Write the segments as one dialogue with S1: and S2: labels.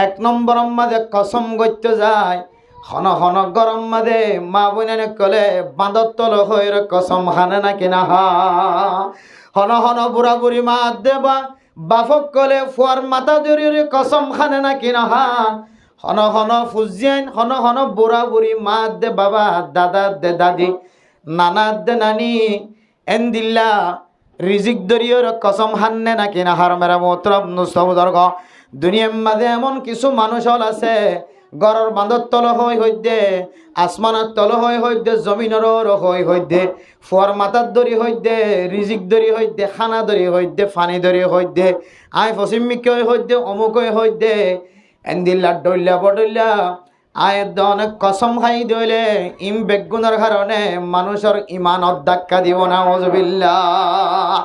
S1: এক নম্বর মাঝে কসম করতে যায় হন হন গরম মাঝে মা বোনে কলে বাঁধর তল হয়ে কসম হানে না কিনা হা হন হন বুড়া বুড়ি মা দেবা বাফক কলে ফুয়ার মাথা জড়িয়ে কসম খানে না কিনা হা হন হন ফুজিয়ান হন হন বুড়া বুড়ি মা দে বাবা দাদা দে দাদি নানা দে নানি এন্দিল্লা রিজিক দরিয়র কসম হান্নে না কিনা হার মেরা মোতরব নুস্তবদর্গ দুনিয়ার মাঝে এমন কিছু মানুষ আছে গড়র বাঁধর তল হইতে আসমানের তল হইতে জমিনের হইতে ফুয়ার মাথার দড়ি হইতে রিজিক দড়ি হইতে খানা দড়ি হইতে ফানি দড়ি হইতে আই ফসিমিক হইতে অমুক হইতে এন্দিল্লা ডইল্লা বডইল্লা আয়ের অনেক কসম খাই দইলে ইম বেগুনের কারণে মানুষের ইমানত ধাক্কা দিব না ওয়াজবিল্লাহ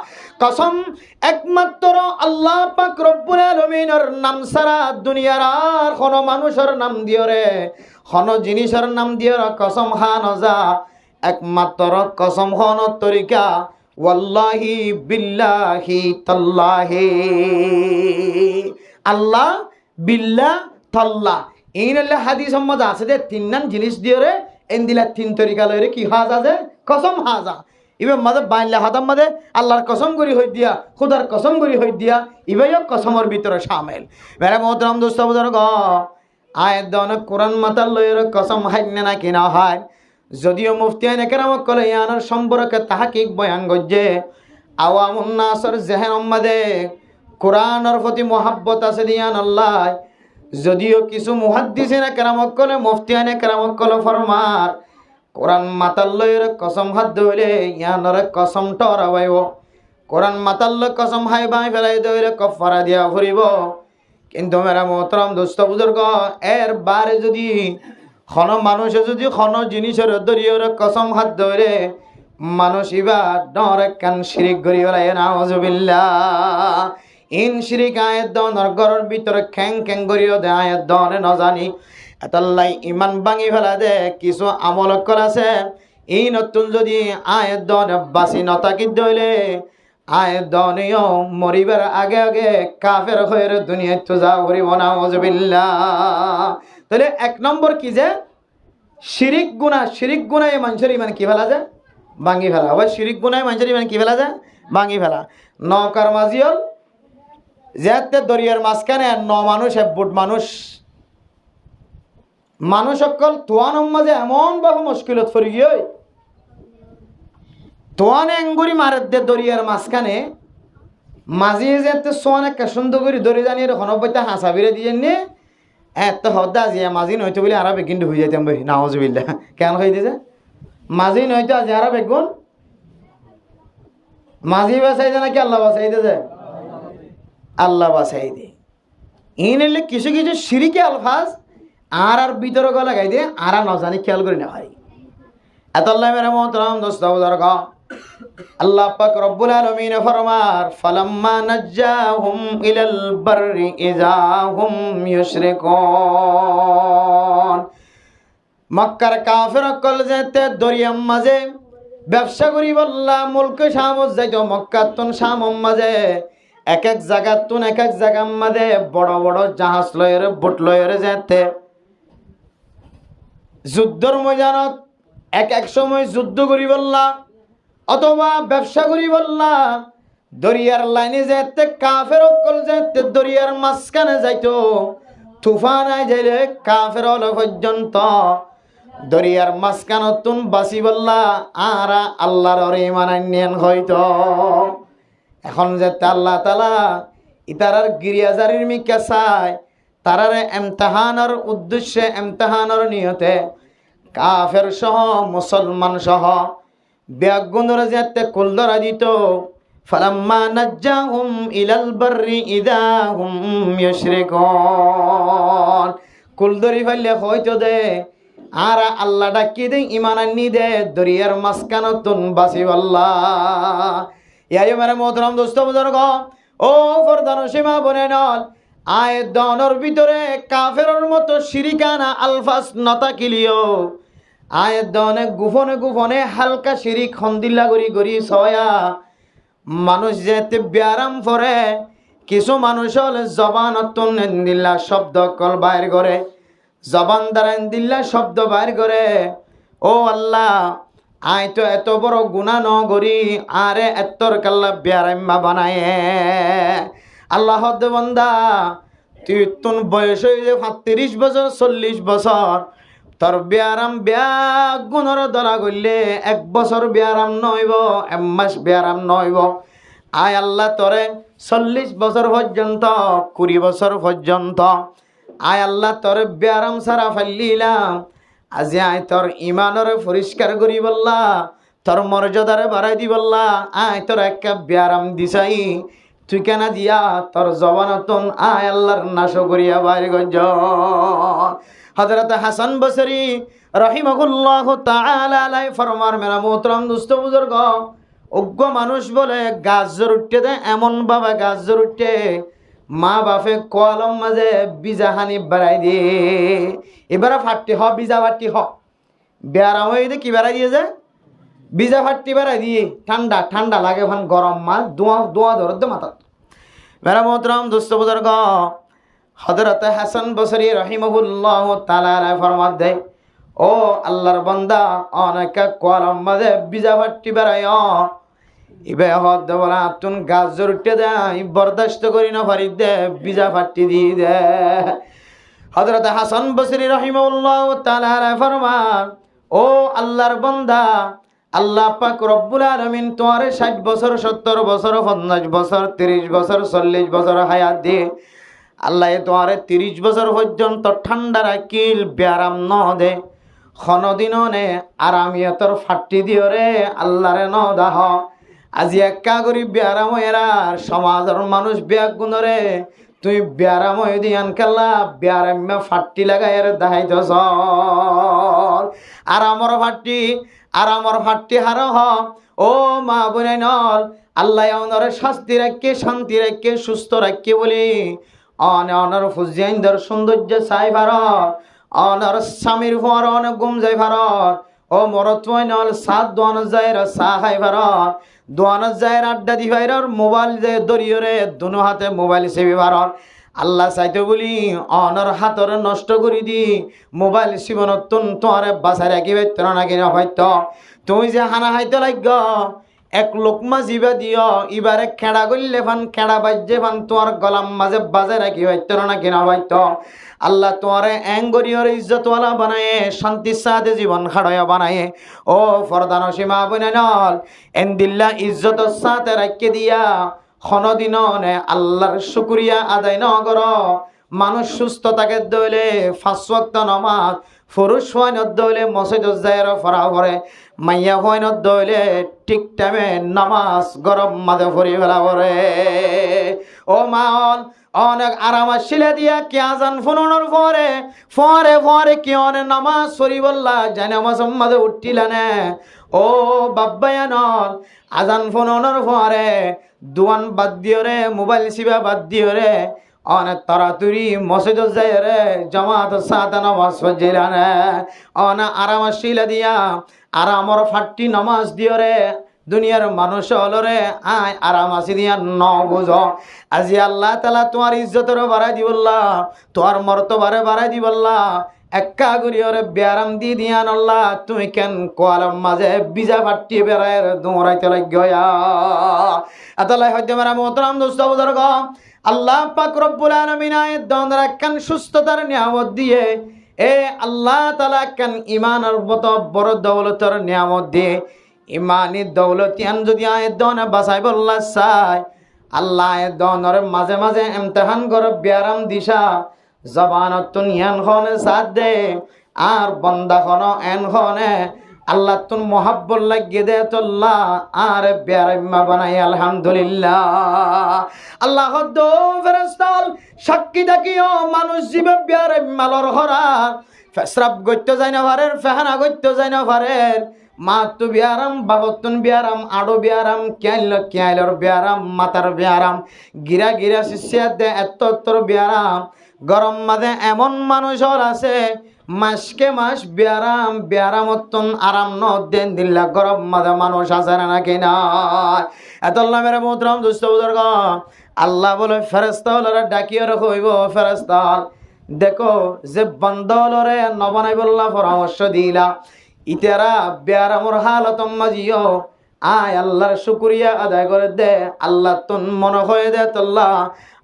S1: কসম একমাত্র আল্লাহ পাক রব্বুল আলামিনের নাম ছাড়া দুনিয়ার আর কোনো মানুষের নাম দিও রে কোনো জিনিসের নাম দিও কসম খানো যা একমাত্র কসম খানোর তরিকা ওয়াল্লাহি বিল্লাহি তাল্লাহি আল্লাহ বিল্লাহ তাল্লাহ এইনাল্লা হাদিস সম্মত আছে যে তিন নাম জিনিস দিও রে এন্দিলা তিন তরিকা লইরে কি হাজা যে কসম হাজা ইবে মাঝে বাইলা হাতাম মাঝে আল্লাহর কসম করি হই দিয়া খুদার কসম করি হই দিয়া ইবেও কসমর ভিতরে শামিল মেরা মোহতরম দোস্ত বুজুর্গ আয়াত অনেক কোরআন মাতাল লইরে কসম হাইনে না কিনা হয় যদিও মুফতি আইন কেরামত কলে ইয়ানোর সম্পর্কে তাহাকিক বয়ান গজ্জে আওয়ামুন নাসর জেহেন মাঝে কোরআনের প্রতি মোহাব্বত আছে দিয়ান আল্লাহ যদিও কিছু মুহাদ্দিসিনে কেরামত কলে মুফতি আইন কেরামত কলে ফরমার কোরআন মাতাল্লয়ের কসম হাত ধইলে ইয়ানরে কসম টরাবাইব কোরআন মাতাল্ল কসম হাই বাই ফেলাই ধইলে কফারা দিয়া ফুরিব কিন্তু মেরা মোহতরম দোস্ত বুজুর্গ এর বারে যদি খন মানুষে যদি খন জিনিসের দরিয়র কসম হাত ধরে মানুষ ইবা ডরে কান শিরিক করি ওলাই নাউজুবিল্লাহ ইন শিরিক আয়াত দনের ঘরের ভিতরে খ্যাং খ্যাং করিও দে আয়াত দনে নজানি এতাল্লাই ইমান ভাঙি ফেলা দে কিছু আমল আছে এই নতুন যদি আয়ের দন বাসি নতাকি দইলে আয়ের দনেও মরিবার আগে আগে কাফের হয়ে দুনিয়ায় তো যা করিব না ওয়াজবিল্লাহ তাহলে এক নম্বর কি যে শিরিক গুনাহ মানুষের ইমান কি ফেলা যায় ভাঙি ফেলা আবার শিরিক গুনাহ মানুষের ইমান কি ফেলা যায় ভাঙি ফেলা নৌকার মাঝিও যেতে দরিয়ার মাঝখানে মানুষ বুট মানুষ সকল তোয়ানোর মাঝে এমন ভাবে মুশকিলত পড়ে গিয়ে তোয়ানে এঙ্গুরি মারে দে দরিয়ার মাঝখানে মাঝি যেতে সোয়ান একটা সুন্দর করে দড়ি জানিয়ে হনবইতে হাসা বেড়ে দিয়ে নিয়ে এত হদ্দা আজি মাঝি নয়তো বলে আরা বেগুন হয়ে যাইতাম ভাই নাউজুবিল্লাহ কেন হয়ে দিয়েছে মাঝি নয়তো আজি আরা বেগুন মাঝি বাসাই দে নাকি আল্লাহ বাসাই দিয়েছে আল্লাহ বাসাই দে এই নিলে কিছু কিছু শিরিকে আলফাজ আর ভিতরে গলা গাই দিয়ে আর নজানি খেয়াল করি না ভাই এতাল্লাহ মেরা মোহতরম দোস্ত বুজুর্গ আল্লাহ পাক রব্বুল আলামিন ফরমার ফালাম্মা নাজ্জাহুম ইলাল বাররি ইযা হুম ইউশরিকুন মক্কার কাফের কল যেতে দরিয়ার মাঝে ব্যবসা করি বললা মুলক শামত যাইতো মক্কাতুন শামম মাঝে এক এক জায়গাতুন এক এক জায়গার মাঝে বড় বড় জাহাজ লয়ের বোট লয়ের যেতে যুদ্ধর ময়দানত এক এক সময় যুদ্ধ করি বললা অথবা ব্যবসা করি বললা দরিয়ার লাইনে যেতে কাফের অকল যেতে দরিয়ার মাঝখানে যাইতো তুফান আই যাইলে কাফের হল পর্যন্ত দরিয়ার মাঝখানতুন বাসি বললা আর আল্লাহর ঈমান আনিয়ান হয়তো এখন যেতে আল্লাহ তাআলা ইতারার গিরিয়াজারির মিকা চায় তারারে এমতাহানের উদ্দেশ্যে এমতাহানের নিয়তে কাফের সহ মুসলমান সহ বেগুনর যেতে কুলদরা দিত ফালাম্মা নাজ্জাহুম ইলাল বাররি ইযা হুম ইউশরিকুন কুলদরি ফেললে হয়তো দে আর আল্লাহ ডাকি দে ইমান আনি দে দরিয়ার মাঝখানতুন বাসি আল্লাহ ইয়াই মেরা মোহতরম দোস্ত বুজুর্গ ও ফরদান সীমা বনে নল আয়ের দনের ভিতরে কাফেরর মতো শিরিকানা আলফাস নতা কিলিও আয়ের দনে গুফনে গুফনে হালকা শিরিক খন্দিল্লা গড়ি গড়ি ছয়া মানুষ যেতে ব্যারাম পরে কিছু মানুষ হলে জবানতুন এন্দিল্লা শব্দ কল বাইর করে, জবান দ্বারা এন্দিল্লা শব্দ বাইর করে। ও আল্লাহ, আই তো এত বড় গুনাহ ন করি, আরে এত্তর কাল্লা বিয়ারাম্মা বানায়। আল্লাহ বান্দা, তুই তুন বয়স হয়ে ৩৫ বছর ৪০ বছর, তোর বিয়ারাম বিয়া গুণর ধরা করলে ১ বছর বিয়ারাম নইব, ১ মাস বিয়ারাম নইব। আয় আল্লাহ তোরে ৪০ বছর পর্যন্ত, ২০ বছর পর্যন্ত আয় আল্লাহ তোরে বিয়ারাম সারা ফেললিলাম। আজি আয় তোর ইমানরে পরিষ্কার করি বললা, তোর মর্যাদারে বাড়াই দি বললা, আয় তোর একটা বিয়ারাম দিছাই, তুই কেন দিয়া তোর জবানতন আয় আল্লাহর নাশ করিয়া বাইরে গঞ্জ। হযরত হাসান বসরি রাহিমাহুল্লাহ তাআলা আলাইহি ফরমার, মেরা মোহতরম দোস্ত বুজুর্গ, অজ্ঞ মানুষ বলে গাছ জোর উঠতে দেয়, এমন বাবা গাছ জোর উঠতে মা বাপে কলম মাঝে বীজা হানি বাড়াই দিয়ে, এবারে ফাটতে হ বীজা ফাটতি হ, বেয়ারাম হয়ে দিয়ে কি বাড়াই দিয়ে যায়, বীজা ফাটতি বাড়াই দিয়ে। ঠান্ডা ঠান্ডা লাগে, ভান গরম মাল দোয়া দোয়া ধরত মাথা। মেরা মোহতরম দোস্ত বুজুর্গ, হযরত হাসান বসরি রাহিমাহুল্লাহ তাআলা ফরমাত দেয়, ও আল্লাহর বান্দা, অনেক কলম মাঝে বীজা ফাটতি বাড়াই ইবে হদ বলা তুন গাছ জোর উঠতে দেয়, বরদাস্ত করি না পারি দে, বীজা ফাটতি দিয়ে দে। হযরত হাসান বসরি রাহিমাহুল্লাহ তাআলা ফরমান, ও আল্লাহর বান্দা, আল্লাহ পাক রব্বুল আলামিন তোমারে ৬০ বছর ৭০ বছর ৫০ বছর ৩০ বছর ৪০ বছর হায়াত দিয়ে আল্লাহ তোমারে ৩০ বছর পর্যন্ত ঠান্ডা রাখিল, ব্যারাম ন দে, খনদিন নে আরামিয়তর ফাটি দিও রে আল্লাহরে ন দাহ। আজি একা করি ব্যারাম এরার সমাজের মানুষ ব্যাগ গুণরে, তুই ব্যারাম দিয়ান খেলা ব্যারাম্যা ফাটি লাগাই দাহাইতেছ। আরামর ফাটি আরামর ফাটি হার হ। ও মা বোনে নল, আল্লাহ অনরে শাস্তি রাখকে, শান্তি রাখকে, সুস্থ রাখকে বলি অনর ফুজিয়াইন্দর সৌন্দর্য চাই ভারত, অনর স্বামীর ভর অনেক গুম যাই ভারত। ও মরত নল সাত দোয়ান যায় চাহ খাই ভারত, দোয়ান যায় আড্ডা দি ভাইরর, মোবাইল যায় দরিয়রে দুনো হাতে মোবাইল সেবি ভারত। আল্লাহ চাইতে বলি অনর হাতর নষ্ট করি দি মোবাইল শিবনত তোমারে বাসায় রাখি পাইত না কিনা হয়ত। তুমি যে হানা হাইতে লাগ এক লোকমা জিবা দিও, ইবারে খেড়া করলে ফান খেড়া বাজ্যে ফান তোমার গলাম মাঝে বাজে রাখি হইত না কিনা হইত। আল্লাহ তোমারে এঙ্গরিয়র ইজ্জতওয়ালা বানায়ে, শান্তির সাথে জীবন খাড়য়া বানায়ে। ও ফরদান সীমা বনে নল, এন্দিল্লা ইজ্জতর সাথে রাখকে দিয়া খনদিন নে আল্লাহর শুকরিয়া আদায় ন কর। মানুষ সুস্থ থাকে দইলে ৫ ওয়াক্ত নামাজ, পুরুষ হয়নত দইলে মসজিদ যায়ের ফরা করে, মাইয়া হয়নত দইলে ঠিক টাইমে নামাজ গরম মাঝে ফরি ফেলা করে। ও মাল অনেক আরাম আসলে দিয়া কে আজান ফোনের পরে ফরে ফরে কি অনেক নামাজ সরি বললা জানে নামাজ মাঝে উঠিলা নে। ও বাব্বায়ানল আজান ফোনের পরে দোয়ান বাদ দিও রে, মোবাইল সিবা বাদ দিও রে, অনেক তাড়াতাড়ি মসজিদ যায় রে, জামাত সাথে নামাজ পড়ছিলা নে। অনা আরাম আসিলা দিয়া আরামর ফাটি নামাজ দিও রে। দুনিয়ার মানুষ হলো রে আয় আরাম আসি দিয়া ন বুঝ। আজি আল্লাহ তালা তোমার ইজ্জতের বাড়াই দিবল্লা, তোমার মর্তবারে বাড়াই দিবল্লা, একা করি ওরে ব্যারাম দি দিয়া নল্লা। তুমি কেন কোয়ালাম মাঝে বিজা ফাটি বেড়ায় দৌড়াইতে লাগা এতলাই হইতে মেরা মোহতরাম দোস্ত বুজুর্গ, আল্লাহ পাক রব্বুল আলামিন আয়াত দন রাখান সুস্থতার নিয়ামত দিয়ে, এ আল্লাহ তাআলা কান ইমানের মতো বড় দৌলতের নিয়ামত দিয়ে, ইমানি দৌলতিয়ান যদি আয়াত দন বাসাই বল্লা চাই, আল্লাহ আয়াত দনের মাঝে মাঝে ইমতিহান করে ব্যারাম দিশা জবানত ইয়ান খনে সাথ দে, আর বন্দা খন এন খনে আল্লাহ তুন মোহাব্বত লাগিয়ে দে তোল্লা আর বেয়ারাম্মা বানাই আলহামদুলিল্লাহ। আল্লাহ দো ফেরেশতাল সাক্ষী দেখিও মানুষ জীবে বেয়ারাম্মালর হরা ফেসরাব গইতে যাই না পারের, ফেহানা গইতে যাই না পারের, মা তু বিয়ারাম বাবতুন বিয়ারাম আড়ো বিয়ারাম ক্যাইলর বিয়ারাম মাতার বিয়ারাম গিরা গিরা শিষ্যা দে এত্তর বিয়ারাম। গরম মাঝে এমন মানুষ আছে মাসকে মাস বিয়ারাম বিয়ারামতন আরাম ন দেন দিল্লা গরম মাঝে মানুষ আছে না কিনা। এতল্লা মেরে মোহতরম দুস্থ বুজুর্গ, আল্লাহ বলে ফেরেশতা হলরে ডাকিয়ে হইব ফেরেশতা দেখো যে বান্দা হলরে নবনাই বললা পরামর্শ দিলা ইতারা বেয়ারামর হালতম মাজিও আয় আল্লাহর শুকরিয়া আদায় করে দে আল্লাহ তুন মনে হয়ে দে তোল্লা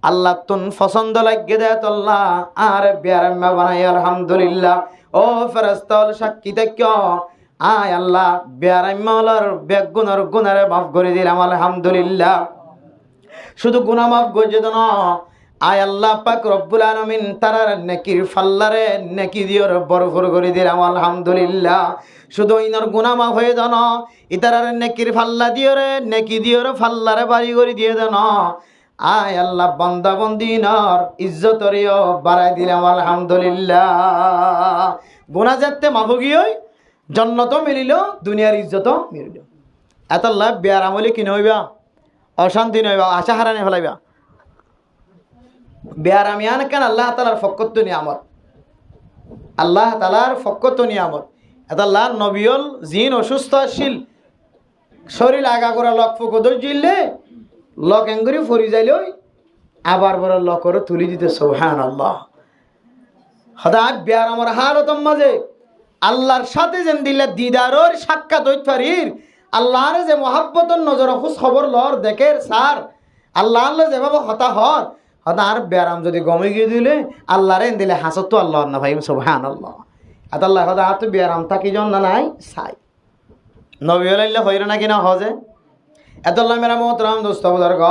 S1: আল্লাহ তুন পছন্দ লাগে দে তোল্লা আর বেয়ারাম্মা বানাই আলহামদুলিল্লাহ ও ফেরেশতা হল সাক্ষী থাকো আয় আল্লাহ বেয়ারাম্মা হলর বেগুনর গুনারে মাফ করে দিলাম আলহামদুলিল্লাহ শুধু গুনাহ মাফ করে দেন আয় আল্লাহ পাক রব্বুল আলামিন তারার নেকির ফাল্লারে নেকি দিওর ভরপুর করে দিলাম আলহামদুলিল্লাহ শুধু ইনর গুনাহ মাফ হয়ে দেন ইতারার নেকির ফাল্লা দিওরে নেকি দিওর ফাল্লারে বাড়ি করে দিয়ে দেন আয় আল্লাহ বান্দা বন্দিনর ইজ্জতরিও বাড়াই দিলাম আলহামদুলিল্লাহ গুনাহ যেতে মাফ গিয়ে জান্নাত মিলিল দুনিয়ার ইজ্জত মিলিল এত আল্লাহ বিয়ার আমলে কি নইবা অশান্তি নইবা আশা হারানে ফেলাইবা বেয়ারামিয়ান কেন আল্লাহ তালার ফকত্ব নিয়ামত আল্লাহ তালার ফকত্ব নিয়ামত এটা আল্লাহ নবিয়ল জিন অসুস্থ আসছিল শরীর আগা করা লক ফুকদর জিললে লক এঙ্গুরি ফরি যাইল আবার বড় লকর তুলি দিতে সুবহানাল্লাহ হদা বেয়ারামর হালতম মাঝে আল্লাহর সাথে যেন দিলে দিদারর সাক্ষাৎ হইত পারির আল্লাহর যে মহাব্বতর নজর খুশ খবর লর দেখের সার আল্লাহ আল্লাহ যেভাবে হতা হত হতা আর ব্যারাম যদি গমে গিয়ে দিলে আল্লাহরে দিলে হাসত তো আল্লাহ না ভাই সুবহানাল্লাহ এত আল্লাহ হতা আর তো ব্যারাম থাকি জন না নাই সাই নবী হইলে হইরে না কিনা হজে এত আল্লাহ মেরা মোহতরাম দোস্ত বুজুর্গ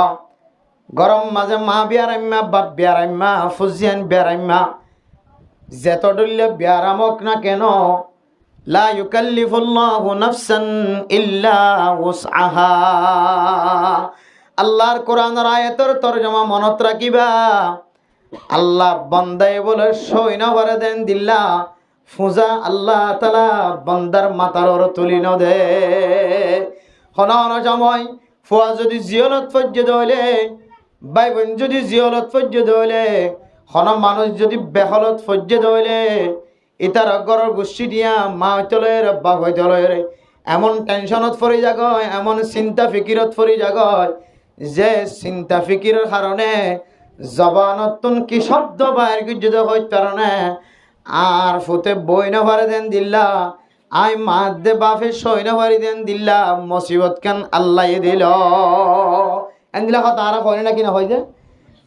S1: গরম মাঝে মা বিয়ারাম্মা বাপ বিয়ারাম্মা ফুজিয়ান বিয়ারাম্মা যেত ডুললে বিয়ারামক না কেন লা ইউকাল্লিফুল্লাহু নাফসান ইল্লা উসআহা আল্লাহর কোরআনের আয়াতের তরজমা মনত রাখিবা আল্লাহ বান্দায় বলে সইনা ভরে দেন দিল্লা ফুজা আল্লাহ তাআলা বান্দার মাথার ওর তুলি ন দে হন সময় ফুয়া যদি জিয়লত পর্যন্ত হইলে ভাই বোন যদি জিয়লত পর্যন্ত হইলে হন মানুষ যদি বেহলত পর্যন্ত হইলে ইতার গরর গোষ্ঠী দিয়া মা হইতলের বাপ হইতলের এমন টেনশনত পড়ি যাগয় এমন চিন্তা ফিকিরত পড়ি যাগয় যে চিন্তা ফিকিরের কারণে জবানতন কি শব্দ বাইর যদি হইত কারণে আর ফুতে বই না ভরে দেন দিল্লা আই মাত দে বাপে সই না ভরি দেন দিল্লা মুসিবত কেন আল্লাহ দিল এন দিলা কথা আর হয় না কিনা হয় যে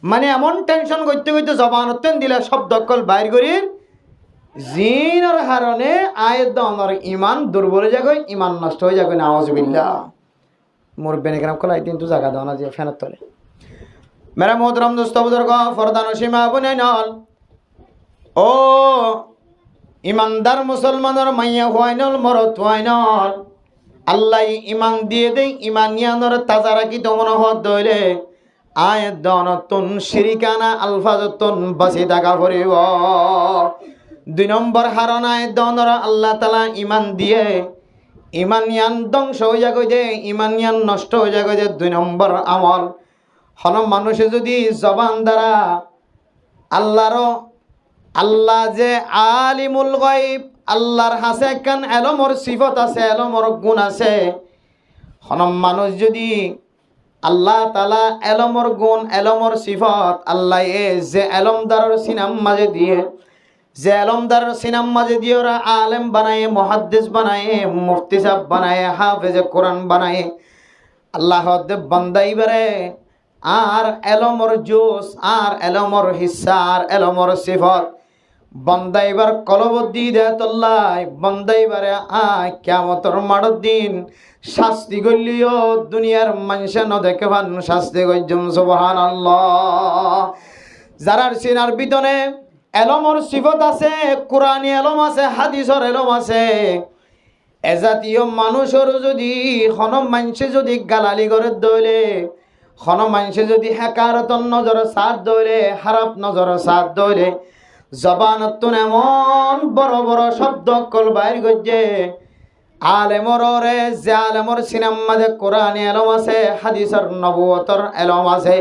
S1: মানে এমন টেনশন করতে করতে জবানতন দিলা শব্দ কল বাইর করি জিনের কারণে আয়ের দনের ইমান দুর্বল হয়ে যাবে ইমান নষ্ট হয়ে যাবে নাউজুবিল্লাহ মোর বেনেগ্রাম কলাই কিন্তু জায়গা দাও না যে ফ্যানের তলে মেরা মোহতরম দোস্ত বুজুর্গ ফরদান সীমা বনে নল ও ইমানদার মুসলমানের মাইয়া হওয়াইনল মরত হওয়াইনল আল্লাহ ইমান দিয়ে দেই ইমানিয়ানর তাজা রাখি তো মনে হত দইলে আয়ের দনতুন শিরিকানা আলফাজতুন বাসি থাকা পড়িব 2 নম্বর হারনায় দনর আল্লাহ তাআলা ইমান দিয়ে ইমানিয়ান ধ্বংস হয়ে যাবে যে ইমানিয়ান নষ্ট হয়ে যাবে যে 2 নম্বর আমল হন মানুষে যদি জবান দ্বারা আল্লাহ যে আলিমুল গায়ব আল্লাহর হাসে কান এলমর সিফত আছে এলমর গুণ আছে হন মানুষ যদি আল্লাহ তাআলা এলমর গুণ এলমর সিফত আল্লাহ যে এলমদার সিনাম মাঝে দিয়ে যে আলমদার সিনাম মাঝে দিয়ে ওরা আলেম বানায় মুহাদ্দিস বানায় মুফতি সাহেব বানায় হাফেজ কোরআন বানায় আল্লাহ দেব বান্দাইবারে আর এলমর জোস আর এলমর হিস্সা আর এলমর সিফত বান্দাইবার কলবদ্দি দে তল্লাই বান্দাইবারে কিয়ামতের মাঠের দিন শাস্তি গলিও দুনিয়ার মানুষে ন দেখে ভান শাস্তি গজ্জম সুবহানাল্লাহ যারার সিনার ভিতরে এলমর সিফত আছে কোরআনী এলম আছে হাদিসর এলম আছে এজাতীয় মানুষের যদি হন মানুষে যদি গালালি করে দইলে হন মানুষে যদি হেকারতন নজর সাথ দইলে খারাপ নজর সাথ দইলে জবানতুন এমন বড় বড় শব্দ কল বাইর গজ্জে আলেমরে যে আলেমর সিনাম মাঝে কোরআনী এলম আছে হাদিসর নবুয়তর এলম আছে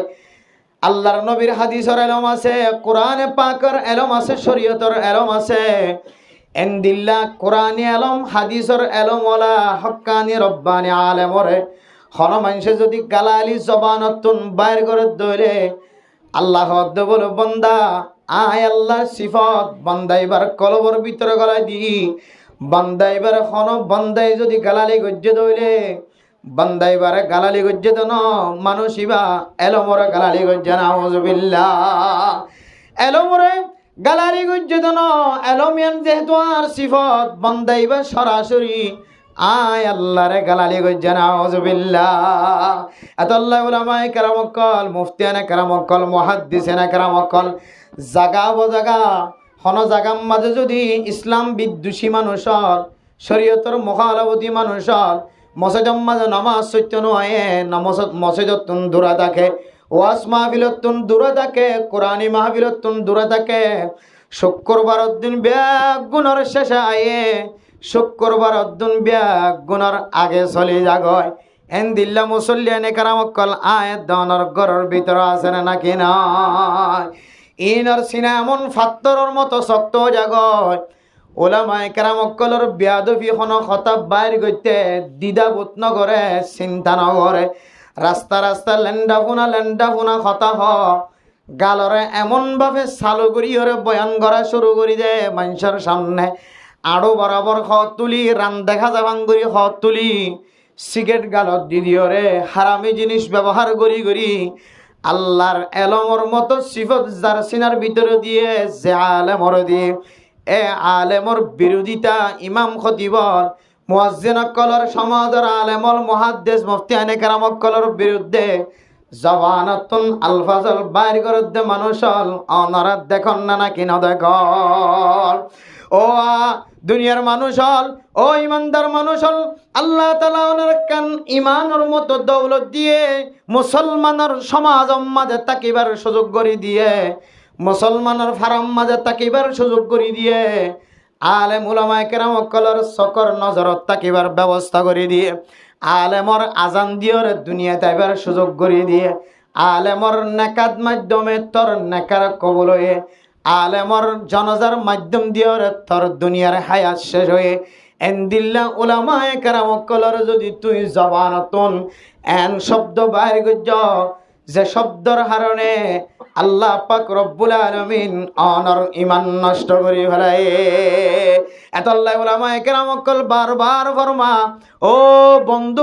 S1: আল্লাহর নবীর হাদিসর এলম আছে কোরআনে পাকের এলম আছে শরীয়তর এলম আছে এন্দিল্লা কোরআনী এলম হাদিসর এলম ওয়ালা হক্কানি রব্বানি আলেমরে হন মানুষে যদি গালালি জবানতুন বাইর করে দইলে আল্লাহ বলো বন্দা আয় আল্লাহ সিফত বান্দা এবার কলবর ভিতরে গলায় দি বান্দা এবার হন বান্দাই যদি গালালি গজ্জে দইলে বান্দা এবারে গালালি গজ্জে দেন মানুষ ইবা এলমরে গালালি গজ্জে নাউজুবিল্লাহ এলমরে গালালি গজ্জে দেন এলমিয়ান যেহেতু আর সিফত বান্দা এবার সরাসরি আয় আল্লাহরে গালালি গজ্জে নাউজুবিল্লাহ আতাল্লাহ উলামায়ে কেরামকল মুফতিয়ানে কেরামকল মুহাদ্দিসিনে কেরামকল জাগা বজাগা হন জাগাম মাঝে যদি ইসলাম বিদ্বেষী মানুষ শরীয়তর মুখালাফতি মানুষ মসজিদর মাঝে নামাজ সত্য নয় মসজিদতুন দূরে থাকে ওয়াজ মাহফিলতুন দূরে থাকে কোরআনী মাহফিলতুন দূরে থাকে শুক্রবার দিন ব্যাগ গুণর শেষে আয়ে শুক্রবার দিন ব্যাগ গুণর আগে চলে যাগয় এন দিল্লা মুসল্লিয়ানে কারামকল আয়াত দনর গরর ভিতর আছে নাকি নয় ইনর সিনা এমন ফাত্তরের মতো শক্ত জাগয় ওলামায়ে কেরামকলর বিয়াদফি খন খতাব বাইর গইতে দ্বিধাবোধ নগরে চিন্তা নগরে রাস্তা রাস্তা লেন্ডা ফুনা খতা হ গালরে এমনভাবে চালু করি ওরে বয়ান করা শুরু করি দে মানুষের সামনে আড়ো বরাবর খ তুলি রান দেখা যাবাং করি খ তুলি সিগারেট গালত দিদিওরে হারামি জিনিস ব্যবহার করি আল্লাহর এলমর মতো সিফত যার সিনার ভিতরে দিয়ে যে আলেমর দিয়ে এ আলেমর বিরোধিতা ইমাম খতিবর মুয়াজ্জিনকলর সমাজের আলেমল মুহাদ্দিস মুফতিয়ানে কেরামকলর বিরুদ্ধে জবানতুন আলফাজল বাইর করে দে মানুষল অনারাত দেখন না নাকি না দেখল ও দুনিয়ার মানুষ হল ও ইমানদার মানুষ হল আল্লাহ তাআলা ওনার কান ইমানের মতো দৌলত দিয়ে মুসলমানের সমাজ মাঝে তাকিবার সুযোগ করে দিয়ে মুসলমানের ফারাম মাঝে তাকিবার সুযোগ করে দিয়ে আলেম উলামায়ে কেরামকলর সকর নজরত তাকিবার ব্যবস্থা করে দিয়ে আলেমর আজান দিওর দুনিয়া তাইবার সুযোগ করে দিয়ে আলেমর নেকাত মাধ্যমে তোর নেকার কবল হয়ে আলেমর জনজার মাধ্যম দিওর তোর দুনিয়ার হায়াত শেষ হয়ে এন্দিল্লা উলামায়ে কেরামকলর যদি তুই জবানতুন এন শব্দ বাইর গজ্জ যে শব্দর হারণে আল্লাহ পাক রব্বুল আলামিন অনর ইমান নষ্ট করে ফেলায় এতল্লাহ উলামায়ে কেরামকল বারবার ফরমা ও বন্ধু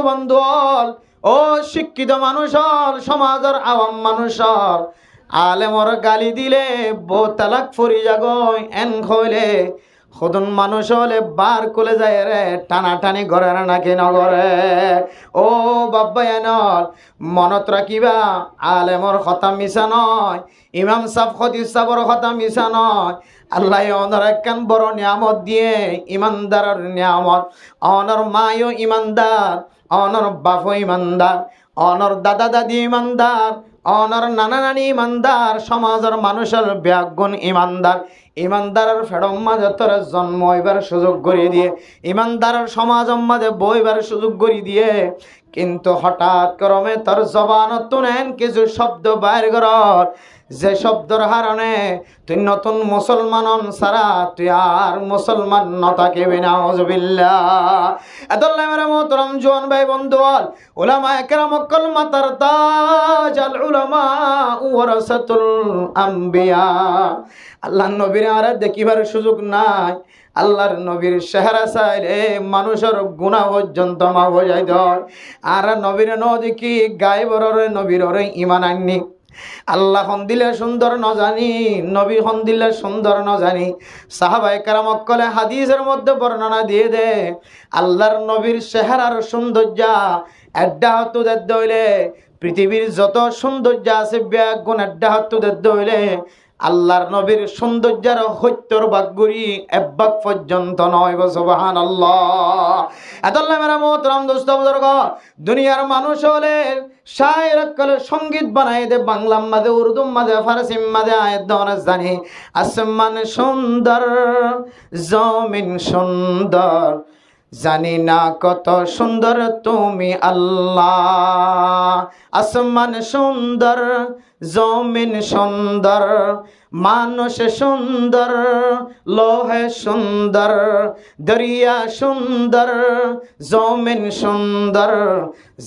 S1: ও শিক্ষিত মানুষ সমাজের আওয়াম মানুষ আলেমর গালি দিলে বো তালাক ফরি যাগয় এন খইলে খুদন মানুষ হলে বার কোলে যায় রে টানাটানি করে নাকি নগরে ও বাবা এনল মনত রাখিবা আলেমর কথা মিশা নয় ইমাম সাহেব খতিব সাহেবর কথা মিশা নয় আল্লাহ অনর একখান বড় নিয়ামত দিয়ে ইমানদারের নিয়ামত অনর মায়ও ইমানদার অনর বাপও ইমানদার অনর দাদা দাদি ইমানদার অনর নানা নানি ইমানদার সমাজের মানুষের ব্যাগুণ ইমানদার ইমানদারের ফেরম মাঝে তোর জন্ম হইবার সুযোগ করে দিয়ে ইমানদারের সমাজ মাঝে বইবার সুযোগ করে দিয়ে কিন্তু হঠাৎ ক্রমে তোর জবানত নেন কিছু শব্দ বাইর কর যে শব্দর হারণে তুই নতুন মুসলমান সারা তুই আর মুসলমান নতাকিবি নাউজুবিল্লাহ এতল্লাই মেরে মোহতরম জোয়ান ভাই বন্ধু উলামায়ে কেরামকল মাতার তাজ আল উলামা ওয়ারাসাতুল আম্বিয়া আল্লাহর নবীর আর দেখিবার সুযোগ নাই আল্লাহর নবীর চেহারা চাইলে মানুষের গুনাহ পর্যন্ত মাফ হয়ে যায় আর নবীর ন দেখি গায়েবর নবীর ইমান আননি আল্লাহ খন দিলে সুন্দর ন জানি নবী খন দিলে সুন্দর ন জানি সাহাবায়ে কেরামকলে হাদিসের মধ্যে বর্ণনা দিয়ে দে আল্লাহর নবীর চেহারার সৌন্দর্য এড্ডা হতো দইলে পৃথিবীর যত সৌন্দর্য আছে ব্যাগুণ এড্ডা হতো দইলে আল্লাহর নবীর সৌন্দর্যের হত্যর বাগগুড়ি একবাগ পর্যন্ত নয় সুবহানাল্লাহ এতল্লা মেরা মোহতরম দোস্ত বুজুর্গ দুনিয়ার মানুষ হলে শায়ের কলে সঙ্গীত বানাই দে বাংলা মাঝে উর্দু মাঝে ফারসি মাঝে আয়াত দনে জানি আসমান সুন্দর জমিন সুন্দর জানি না কত সুন্দর তুমি আল্লাহ আসমান সুন্দর জমিন সুন্দর মানুষ সুন্দর, লোহে সুন্দর, দরিয়া সুন্দর, জমিন সুন্দর,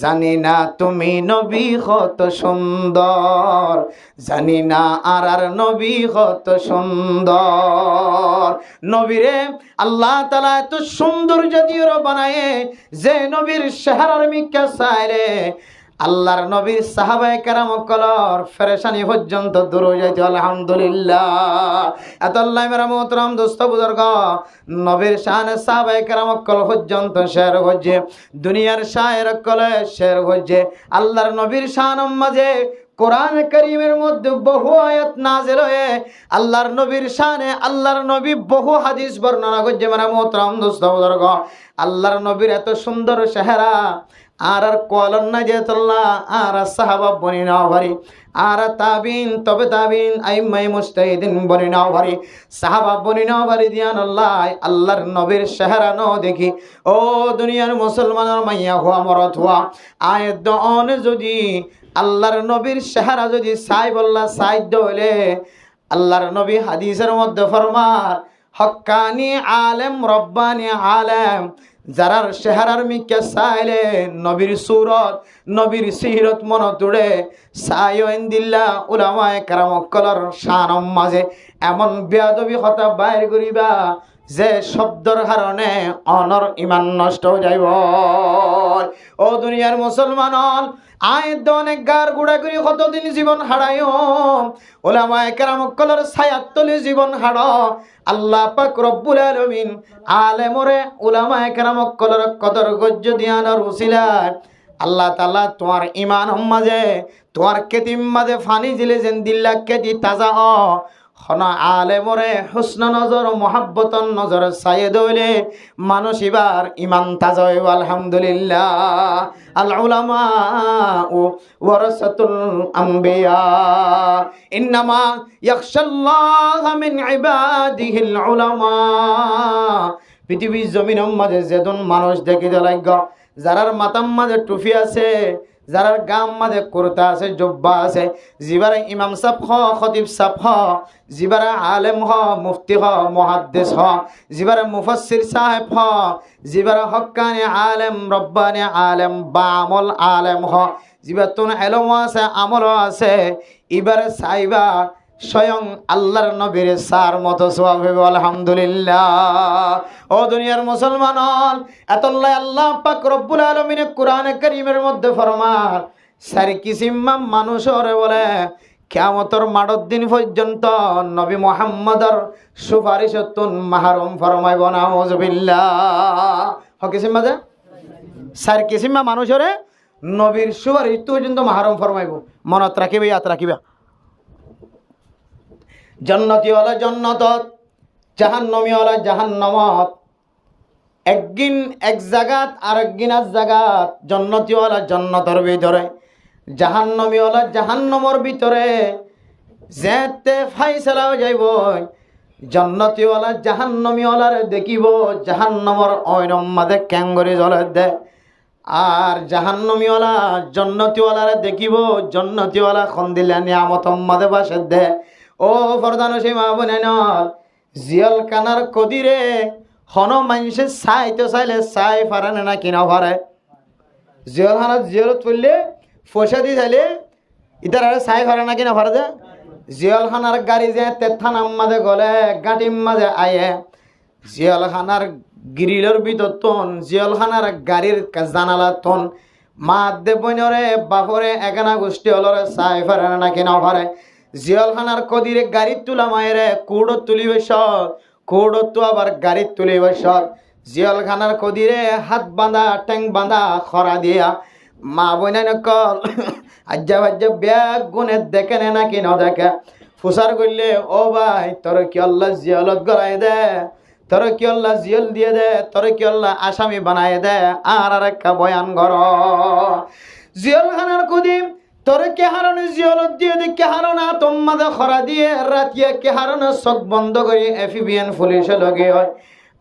S1: জানি না তুমি নবী কত সুন্দর, জানি না আর নবী কত সুন্দর। নবীরে আল্লাহ তাআলা এত সুন্দর যদিও বানায় যে নবীর চেহারার মিকা চাইলে আল্লাহর নবীর সাহাবায়ে কেরাম কলর ফেরেশানি পর্যন্ত দূর হয়ে যাইতো। আলহামদুলিল্লাহ। এত আল্লাহ মেরা মোহতরম দোস্ত বুজুর্গ, নবীর শানে সাহাবায়ে কেরাম কল পর্যন্ত শের হচ্ছে, দুনিয়ার শায়ের কলে শের হচ্ছে। আল্লাহর নবীর শান মাঝে কোরআন কারীমের মধ্যে বহু আয়াত নাযিল হয়ে আল্লাহর নবীর শানে আল্লাহর নবী বহু হাদিস বর্ণনা করছে। মেরা মোহতরম দোস্ত বুজুর্গ, আল্লাহর নবীর এত সুন্দর চেহারা আর কলন না যেতল্লাহ আর সাহাবা বনি নাও ভারি আর তাবিন তবে তাবিন আইম্মাই মুস্তাহিদিন বনি নাও ভারি সাহাবা বনি নাও ভারি দিয়ান আল্লাহ আল্লাহর নবীর চেহারা ন দেখি ও দুনিয়ার মুসলমানের মাইয়া হওয়া মরত হওয়া আয়াত দন যদি আল্লাহর নবীর চেহারা যদি সাই বললা সাইদ হইলে আল্লাহর নবী হাদিসের মধ্যে ফরমার হক্কানি আলেম রব্বানি আলেম যারার চেহারার মিকে চাইলে নবীর সুরত নবীর সিরত মন তুড়ে সায়ন দিল্লা উলামায়ে কেরাম কলর শানম মাঝে এমন বেয়াদবি কথা বাইর করিবা যে শব্দর কারণে অনর ইমান নষ্ট হয়ে যাইব। ও দুনিয়ার মুসলমান আয়াত অনেক গার গুড়া করি কতদিন জীবন হারাইও উলামায়ে কেরাম কলর ছায়াত তলে জীবন হারা আল্লাহ পাক রব্বুল আলামিন আলেমরে উলামায়ে কেরাম কলর কদর গজ্জ দিয়ানোর উসিলা আল্লাহ তাআলা তোমার ইমান মাঝে তোমার কেতিম মাঝে ফানি দিলে যেন দিল্লা কেতি তাজা হনা আলেমরে হুসন নজর মোহাব্বতন নজর সাইয়েদ হইলে মানুষ এবার ইমান তাজা হইব। আলহামদুলিল্লাহ। আল উলামা ওয়ারাসাতুল আম্বিয়া ইন্নামা ইয়াখশাল্লাহ মিন ইবাদিহিল উলামা। পৃথিবীর জমিনের মাঝে যেজন মানুষ দেখিতে লাগ যারার মাথার মাঝে টুপি আছে, যারার গাম মাঝে কুর্তা আছে, জব্বা আছে, জিবারে ইমাম সাহেব হ খতিব সাহেব হ, জিবারে আলেম হ মুফতি হ মুহাদ্দিস হ, জিবারে মুফাসসির সাহেব হ, জিবারে হক্কানি আলেম রব্বানি আলেম বা আমল আলেম হ, জিবাতুন ইলম আছে আমল আছে, এবারে সাইবা স্বয়ং আল্লাহর নবীর সার মতো সওয়াব হবে। আলহামদুলিল্লাহ। ও দুনিয়ার মুসলমান এতল্লাহ আল্লাহ পাক রব্বুল আলামিন কোরআনে কারীমের মধ্যে ফরমার সারি কিসিম মানুষরে বলে কিয়ামতের মাঠের দিন পর্যন্ত নবী মুহাম্মদর সুপারিশতুন মাহরুম ফরমাইব। নাউযুবিল্লাহ। হকিসিম মাঝে সারি কিসিম মানুষরে নবীর সুপারিশ পর্যন্ত মাহরুম ফরমাইব। মনত রাখিবে, ইয়াত রাখিবা। জন্নতিওয়ালা জন্নতত, জাহান্নমীওয়ালা জাহান্নমত। একদিন এক জায়গাত আর একদিন আর জায়গাত। জন্নতিওয়ালা জন্নতর ভিতরে, জাহান্নমীওয়ালা জাহান্নমর ভিতরে। যেতে ফাইসালাও যাইব জন্নতিওয়ালা জাহান্নমীওয়ালারে দেখিব জাহান্নমর ঐরম মাঝে ক্যাঙ্গরি জলে দে, আর জাহান্নমীওয়ালা জন্নতিওয়ালারে দেখিব জন্নতিওয়ালা খন্দিলা নিয়ামতম মাঝে বাসে দে। ও ফরদান সীমা বোনেন জিয়ল কানার কদিরে হন মানুষে চাই তো চাইলে চাই পারে না কিনা পারে। জিয়ল খানার জিয়লত পড়লে পয়সা দিয়ে চাইলে ইতার আর চাই পারে না কিনা পারে। যে জিয়ল খানার গাড়ি যে তেথানাম মাঝে গলে গাটিম মাঝে আয়ে জিয়ল খানার গ্রিলের ভিতর তন জিয়ল খানার গাড়ির জানালা তন মা দে বইনরে বাপরে একানা গোষ্ঠী হলরে চাই পারে না কিনা পারে। জিয়লখানার কদিরে গাড়ির তুলা মায়েরে কৌড়ত তুলি বসত, কৌড়ত তো আবার গাড়ির তুলি বসত। জিয়লখানার কদিরে হাত বাঁধা ঠ্যাং বাঁধা খরা দিয়া মা বইনাই নকল আজ্জা ভাজ্জা ব্যাগ গুনে দেখে না কি না দেখে ফুসার করলে ও ভাই তোর কি আল্লাহ জিয়লত গড়াই দে, তোর কি আল্লাহ জিয়ল দিয়ে দে, তোর কি আল্লাহ আসামি বানাই দে। আর একটা বয়ান ঘর জিয়লখানার কদিম তোরে কে হারানো জিয়লত দিয়ে দে কে হারানা তোমাদের খরা দিয়ে রাতিয়া কে হারানো চোখ বন্ধ করে এফিবিএন পুলিশে লগে হয়।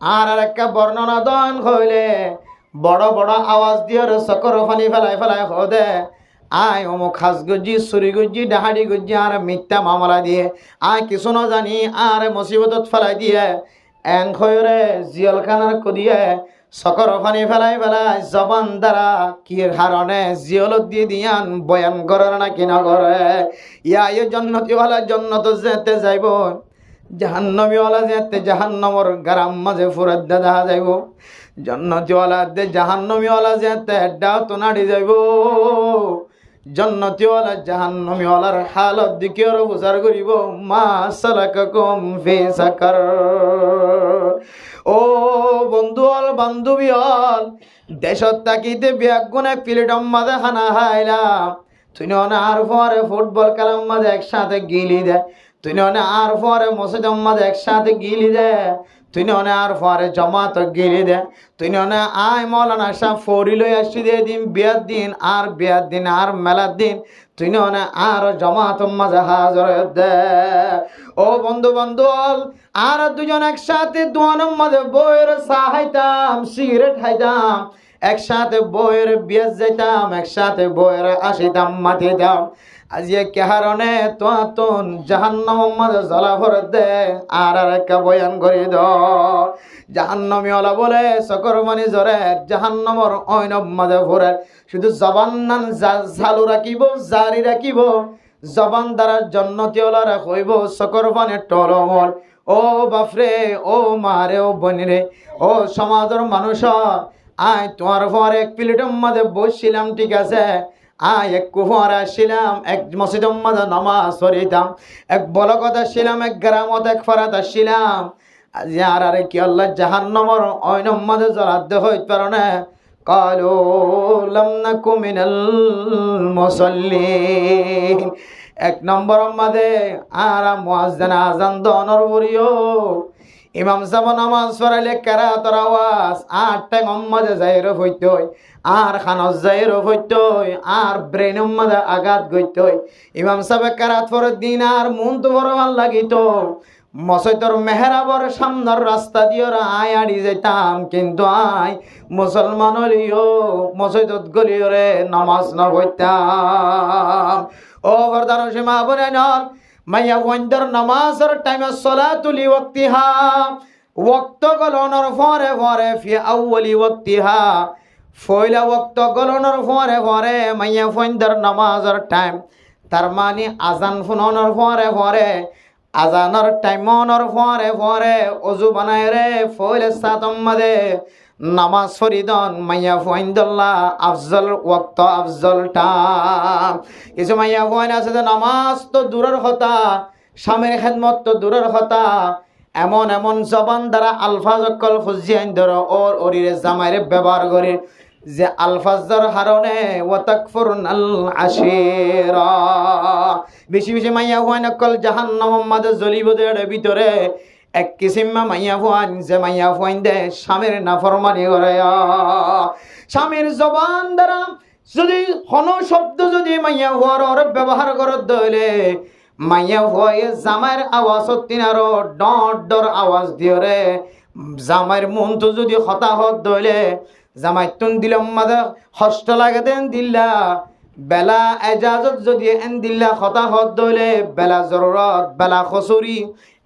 S1: আর একটা বর্ণনা দন হইলে বড় বড় আওয়াজ দিয়ে চকর ফানি ফেলাই ফেলাই দে। আয় অমুক হাজ গজ্জি চুরি গজ্জি ডাহাডি গজ্জি আর মিথ্যা মামলা দিয়ে আয় কিছু না জানি আর মুসিবতত ফেলাই দিয়ে এং খয়রে জিয়লখানার কদিয়ে চকৰ ফানি ফেলাই ফেলাই জবান দ্বারা কি কারণে জিয়লত দিয়ে দিয়ান বয়ান করে নাকি নকরে ইয়া জন্নতিওয়ালা জন্নত যেতে যাইব জাহান্নমীওয়ালা যেতে জাহান্নমর গারাম মাঝে ফুরাত দেখা যাইব জন্নতিওয়ালা দে জাহান্নমীওয়ালা যেতে এডাও তো নাড়ি যাইব জন্নতিওয়ালা জাহান্নমীওয়ালার হালত দিকে আরো প্রচার করিব মা সালাকাকুম ফি সাকার। ও বন্ধু হল বান্ধবী হল দেশত তাকিতে ব্যাগুনে প্লেটম মাঝে খানা খাইলাম তুই না আর পরে ফুটবল খেলাম মাঝে একসাথে গিলি দে তুই না আর পরে মসজিদম মাঝে একসাথে গিলি দে তুই না আর পরে জমাত গিলি দে তুই না আয় মৌলানা সাহেব ফরি লই আসি দে দিন বিয়ার দিন আর মেলার দিন তুই না আর জমাত মাঝে হাজর দে। ও বন্ধু হল আর দুজন একসাথে দোয়ানোর মাঝে বইয়ের চা খাইতাম সিগারেট খাইতাম একসাথে বইয়ের বিয়ে যাইতাম একসাথে বইয়ের আসিতাম মাতিতাম আজি কারণে তোন জাহান্নাম মাঝে জ্বলা ভরে দে আর একটা বয়ান করে দ জাহান্নামীওয়ালা বলে চকর মানি জরে জাহান্নামর ঐনব মাঝে ভরে শুধু জবান নান ঝালু রাখিব জারি রাখিব জবান দ্বারা জন্নতিওয়ালা রাখইব চকর পানে টলমল। ও বাপরে ও মারে ও বনিরে ও সমাজের মানুষ আয় তোমার পর এক প্লেটের মাঝে বসছিলাম ঠিক আছে আয় এক কুফার আসছিলাম এক মসজিদের মাঝে নামাজ পড়িতাম এক বলকত আসছিলাম এক গ্রামত এক ফরাত আসছিলাম আজি আর আরে কি আল্লাহ জাহান্নামর ঐনম মাঝে জড়াত হইতে পারো না কালু লাম নাকু মিনাল মুসাল্লিন। এক নম্বর মাঝে আর মুয়াজ্জিন আযান দনর বরিও ইমাম সাহেব নামাজ পড়াইলে কেরাতের আওয়াজ আর টেং মাঝে যাইরো হইতই আর খানজ যাইরো হইতই আর ব্রেনের মাঝে আঘাত গইতই ইমাম সাহেব কেরাত পড়ে দিন আর মন তো বড় ভাল লাগিত মসজিদর মেহরাবর সামনের রাস্তা দিয়ে আয় আড়ি যাইতাম কিন্তু আয় মুসলমান হলিও মসজিদত গলিওরে নামাজ না হইতাম। ও বরদার সীমা বলে নন মাইয়া ওয়াইন্দার নামাজের টাইমে সলাতুলি ওয়াক্তিহা ওয়াক্ত গলনের পরে পরে ফি আউয়ালি ওয়াক্তিহা ফয়লা ওয়াক্ত গলনের পরে পরে মাইয়া ওয়াইন্দার নামাজের টাইম তার মানে আজান ফুননের পরে পরে আজানের টাইমনের পরে পরে অজু বানায় রে ফয়লে সাতম মাদে নামাজ ফরিদন মাইয়া ফাইন্দল্লাহ আফজল ওয়াক্ত আফজল টাইম। কিছু মাইয়া ফাইন আছে যে নামাজ তো দূরের কথা স্বামীর খেদমত তো দূরের কথা এমন এমন জবান দ্বারা আলফাজ অকল খুঁজিয়ান ধর ওর ওরিরে জামাইরে ব্যবহার করে যে আলফাজর হারণে ওয়াতাকফুরনাল আশিরা বেশি বেশি মাইয়া ফাইন অকল জাহান্নাম মাদে জ্বলিব দেড় ভিতরে এক কিসিমা মাইয়া ফুয়ান যে মাইয়া ফুয়ান দে স্বামীর নাফরমানি করে স্বামীর জবান দ্বারা যদি হন শব্দ যদি মাইয়া ফুয়ার ব্যবহার করত দইলে মাইয়া ফুয়ায় জামাইয়ের আওয়াজ তিনারো ডর ডর আওয়াজ দিয়ে রে জামাইয়ের মন তো যদি হতাহত দইলে জামাই তুন দিলাম মাঝে হষ্ট লাগে দেন দিল্লা বেলা এজাজত যদি এন দিল্লা হতাহত দইলে বেলা জরুরত বেলা খসুরি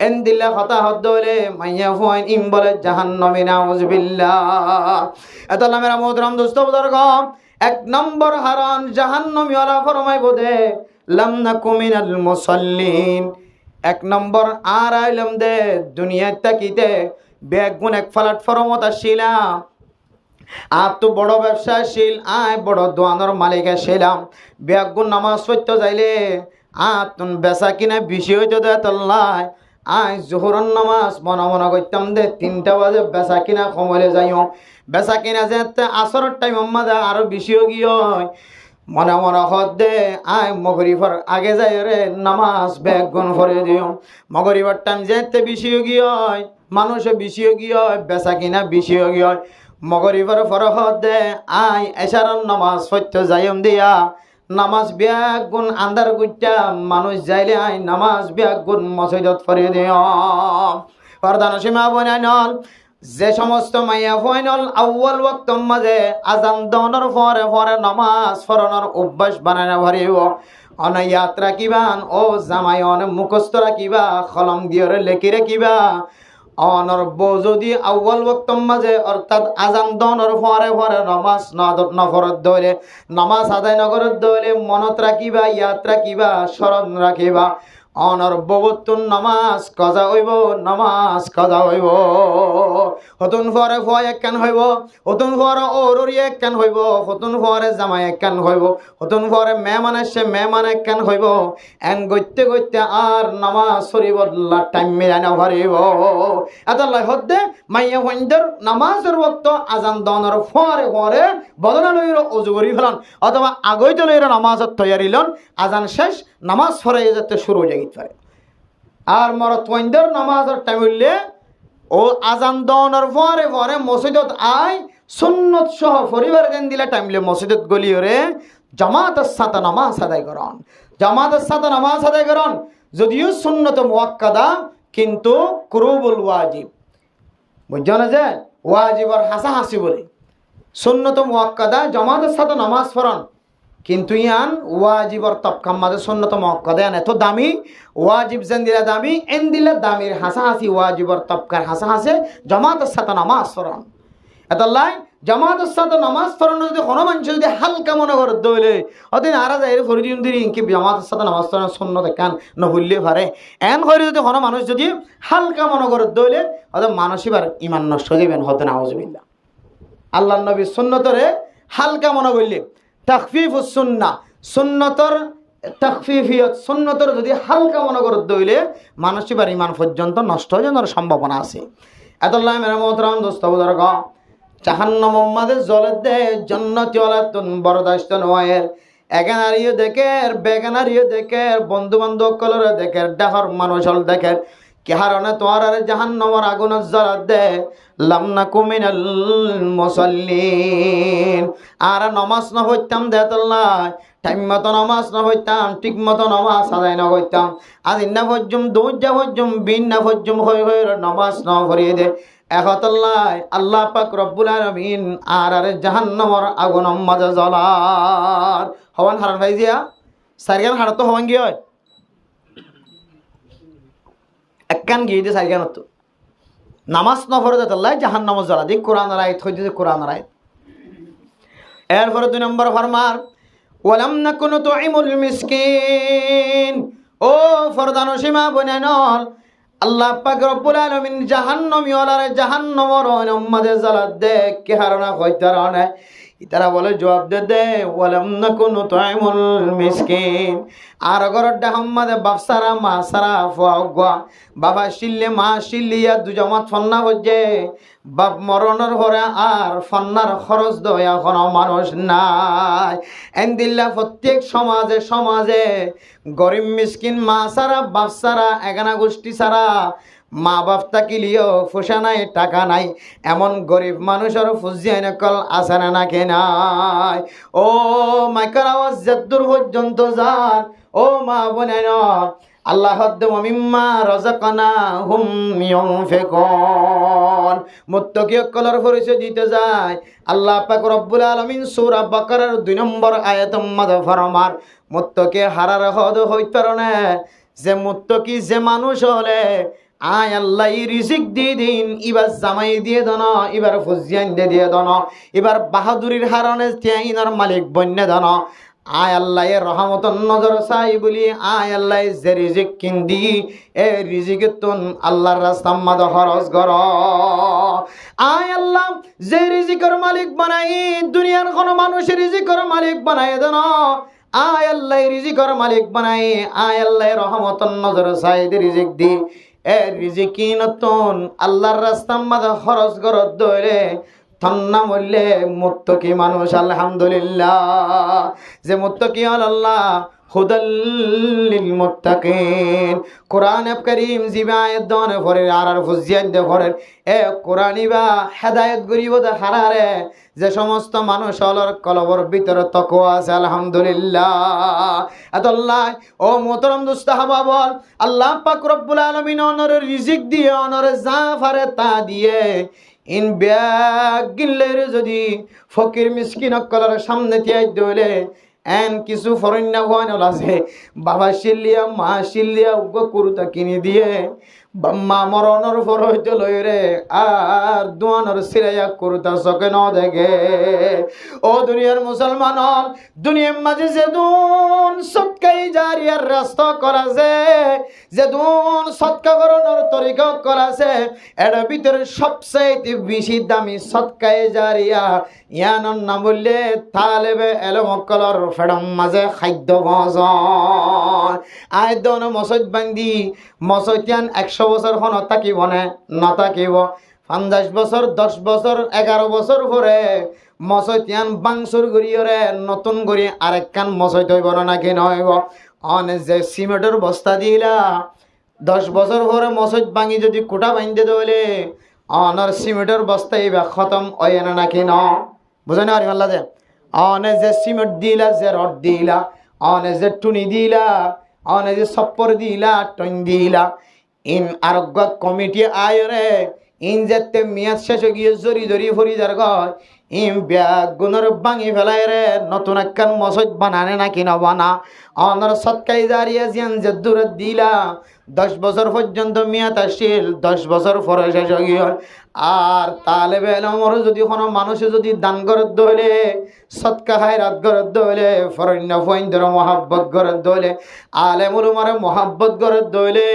S1: এন দিল্লা হতাহত দইলে মাইয়া ফুয়াইন ইম বলে জাহান্নামে নাউজুবিল্লাহ। এত নামের মোহতরম দোস্ত বুজুর্গ এক নম্বর হারান জাহান্নামী ওয়ালা ফরমাই বোধে লাম নাকু মিনাল মুসাল্লিন। এক নম্বর আর আইলাম দে দুনিয়া তাকিতে বেগুন এক প্ল্যাটফর্মত আসছিলাম আর তো বড় ব্যবসাশীল আয় বড় দোয়ানোর মালিক আসছিলাম বেগুন নামাজ পড়তে যাইলে আর তুন বেচা কিনা বেশি হইতে দেয় তল্লায় আয় জোহরন নামাজ মনে করতাম দে 3টা বাজে বেচা কিনা কমলে যাইও বেচা কিনা যে আসরের টাইম মাঝে আরো বেশিও গিয়ে মনে হত দে আয় মগরিবার আগে যাই রে নামাজ বেগুন ভরে দিও মগরিবার টাইম যেতে বেশিও গিয়ে মানুষে বেশিও গিয়ে বেচা কিনা বেশিও গিয়ে মগরিবার ফরহত দে আয় এশারার নামাজ পড়তে যাইম দিয়া নামাজ বেগুন আন্দার গুটা মানুষ যাইলে আয় নামাজ বেগুন মসজিদত পড়ে দিও। প্রধান সীমা বনাই নল যে সমস্ত মাইয়া ফাইনাল আউয়াল ওয়াক্তর মাঝে আজান দনের পরে পরে নামাজ পড়ানোর অভ্যাস বানানো ভরিব অন ইয়াত্রা কিবান ও জামাই অন মুখস্থ রাখিবা কলম দিয়ে লেখি রাখিবা অনর বউ যদি আউয়াল ওয়াক্তর মাঝে অর্থাৎ আজান দনের পরে পরে নামাজ নফরত দইলে নামাজ আদায় নগরত দইলে মনত রাখিবা ইয়াত রাখিবা স্মরণ রাখিবা অনর ববতুন নামাজ কজা হইব নামাজ কজা হইব হতুন ফরে ফয় একখান হইব হতুন ফরে ওররি একখান হইব হতুন ফরে জামাই একখান হইব হতুন ফরে মেহমান এসে মেহমান একখান হইব এন গইতে গইতে আর নামাজ শরীবল্লা টাইম মিলানো ভরিব এতলাই হদ্দে মাইয়া হইন্দর নামাজের ওক্ত আজান দনের ফরে ফরে বদনা লইর অজু করি ফেলান অথবা আগইতে লইর নামাজত তৈয়ারি লন আজান শেষ নামাজ ফরে যেতে শুরু হয়ে গেতে পারে আর মরত ওইন্দর নামাজের টাইম হইলে ও আজান দনের পরে পরে মসজিদত আয় সুন্নত সহ পরিবার দেন দিলে টাইমলে মসজিদত গলিয়রে জামাতের সাথে নামাজ আদায় করন জামাতের সাথে নামাজ আদায় করন যদিও সুন্নত মুআক্কাদা কিন্তু কুরুবুল ওয়াজিব বুঝছো না যে ওয়াজিবর হাসাহাসি বলে সুন্নত মুআক্কাদা জামাতের সাথে নামাজ পড়ন কিন্তু ইয়ান ওয়াজিবর তপকাম মাঝে সুন্নত মুআক্কাদা এত দামি ওয়াজিব যেন দিলে দামি এন দিলে দামির হাসাহাসি ওয়াজিবর তপকার হাসাহাসে জামাতের সাথে নামাজ পড়ন এতলাই জামাতের সাথে নামাজ পড়ানো যদি কোনো মানুষ যদি হালকা মনে করে দইলে অদিন আরা যায় ফরিদিন দিন ইনকি জামাতের সাথে নামাজ পড়ানো সুন্নত কান নভুললে পারে এন করে যদি কোনো মানুষ যদি হালকা মনে করে দইলে অত মানসিবার ইমান নষ্ট হয়ে যাবেন হতে নাউজুবিল্লাহ আল্লাহ নবী সুন্নতরে হালকা মনে করলে তাকফিফুস সুন্নাহ সুন্নতর তাকফিফিয়ত সুন্নতর যদি হালকা মনে করে দইলে মানসিবার ইমান পর্যন্ত নষ্ট হয়ে যাওয়ার সম্ভাবনা আছে এতলাই মেরা মোহতারাম দোস্ত বুজুর্গ জাহান্নাম মাঝে জলে দে জান্নাতি ওয়ালাতুন বরদাস্ত নয়ের এগানারিও দেখের বেগানারিও দেখের বন্ধু বান্ধব কলরে দেখের ডাহর মানুষ হল দেখের কি হারণে তোমার আর জাহান্নামের আগুন জ্বালা দে লামনাকু মিনাল মুসাল্লিন আর নামাজ না হইতাম দেতল্লাহ টাইম মতো নামাজ না হইতাম ঠিক মতো নামাজ আদায় না হইতাম আজ ইন্না ফজ্জুম দুজা ফজ্জুম বিন না ফজ্জুম হই হই নামাজ না ভরিয়ে দে একতাল্লাহ আল্লাহ পাক রব্বুল আলামিন আর জাহান্নামের আগুন মাঝে জ্বলার হওয়ান হারান ভাইজিয়া সারিগান হারা তো হওয়ান গিয়ে হয় একখান গিয়ে দিয়ে সারিগান হতো নামাজ নফরে দেতাল্লাহ জাহান্নামে জ্বলা দিক কোরআন রায়ত হয়ে দিয়েছে কোরআন রায়ত এরপরে 2 নম্বর ফরমার ওয়ালাম নাকুনু তুইমুল মিসকিন ও ফরদানো সীমা বনেনল আল্লাহ পাক রব্বুল আলামিন জাহান্নামী ওয়ালারে জাহান্নামের উম্মতে জ্বালা দে কি হারনা কইতারনে ইতারা বলে জবাব দে ওয়ালাম নাকুনু তুইমুল মিসকিন আর গরডা হাম্মাদে বাপসারা মা সারা ফুয়া বাবা শিল্লে মা শিল্লিয়া দুজমাত ফন্না হচ্ছে বাপ মরণের পরে আর ফন্নার খরচ দয়া কোনো মানুষ নাই এন্দিল্লা প্রত্যেক সমাজে সমাজে গরিব মিসকিন মা সারা বাপ সারা এগানা গোষ্ঠী সারা মা বাপ তাকিলিও ফুসা নাই টাকা নাই এমন গরিব মানুষের ফুজিয়াই নকল আছে না নাকি নাই ও মাইকার আওয়াজ যদ্দূর পর্যন্ত যান ও মা বোনেন আল্লাহ মিম্মা রাযাকনাহুম ইউনফিকুন মুত্তাকিয়কলের পরিচয় দিতে যায় আল্লাহ পাক রব্বুল আলামিন সূরা বাকারার 2 নম্বর আয়াতের মধ্যে ফরমান মুত্তাকি হারার হদ হইতারনে যে মুত্তাকি যে মানুষ হলে আয় আল্লাহ রিজিক দিয়ে দিন এবার জামাই দিয়ে দন এবার ফুজিয়ান দিয়ে দন এবার বাহাদুরির হারণে ত্যাইনার মালিক বন্য দন আয় আল্লাহ রহমতন নজর চাই বলি আয় আল্লাহ যে রিজিক কিন্দি এ রিজিক তুন আল্লাহর রাস্তা মাদ খরচ কর আয় আল্লাহ যে রিজিকের মালিক বানাই দুনিয়ার কোনো মানুষের রিজিকের মালিক বানাই দেন আয় আল্লাহ রিজিকের মালিক বানাই আয় আল্লাহ রহমতন নজর চাই রিজিক দি এ রিজিকি নতুন আল্লাহর রাস্তা মাদ খরচ কর দইলে তন্না বললে মুত্তাকি মানুষ আলহামদুলিল্লাহ যে মুত্তাকি আল্লাহ হুদাল্লিল মুত্তাকিন কোরআন কারীম জিবায়াত দন ফরে আর ফুজিয়াত দে ফরে এ কোরআনি বা হেদায়েত গরিব দে হারারে যে সমস্ত মানুষ হলর কলবর ভিতরে তাকওয়া আছে আলহামদুলিল্লাহ আল্লাহ ও মোহতরম দোস্ত হাবা বল আল্লাহ পাক রব্বুল আলামিন অনর রিজিক দিয়ে অনর যা পারে তা দিয়ে ইন ব্যাগ গিল্লের যদি ফকির মিসকিন কলর সামনে তিয়াই দইলে এন কিছু ফরেন ভয় আছে বাবা শিলিয়া মা শিলিয়া উগ্র কুরুতা কিনে দিয়ে মা মরণর ফর হইতে লই রে আর দুয়ানোর সিরাইয়া কুরুতা চকে ন দেখে ও দুনিয়ার মুসলমান দুনিয়ার মাঝে যে দুন সৎকাই জারিয়ার রাস্তা করাছে যে দুন সৎকা করণের তরিকা করাছে এর ভিতরে সবচেয়ে বেশি দামি সৎকাই জারিয়া ইয়ানর নাম বললে তালেবে এলমকলর ফেডম মাঝে খাদ্য ভজন আয় দন মসজিদ বান্ধি মসজিদান 100 বছর খন থাকিব নে নথাকিব 50 বছর 10 বছর 11 বছর পরে মসজিদান বাংসুর গড়িয়রে নতুন গড়ি আরেকখান মসজিদ হইব না নাকি নহইব অনে যে সিমেন্টের বস্তা দিলা 10 বছর পরে মসজিদ ভাঙি যদি কোটা বাঁধতে দইলে অনর সিমেন্টের বস্তা এইবা খতম হয় না নাকি ন বুঝে না আরিমাল্লা যে অনে যে সিমেন্ট দিলা যে রড দিলা অনে যে টুনি দিলা অনে যে সপ্পর দিলা টন দিলা ইন আরোগ্য কমিটি আয়রে ইন যেতে মেয়াদ শেষ গিয়ে জরি জরি ফরি যার গয় ইম ব্যাগ গুণর ভাঙি ফেলাই রে নতুন একখান মসজিদ বানানে নাকি না বানা অনর সৎকাই জারিয়া জিয়ান যে দূরে দিলা 10 বছর পর্যন্ত মেয়াদ আসছিল 10 বছর পরে শেষ গিয়ে আর তালেবে এলমর যদি কোনো মানুষে যদি দান করে দইলে সৎকা হায়রাত করে দইলে ফরন্য ফইন্দর মহাব্বত করে দইলে আলেমুল উমারে মহাব্বত করে দইলে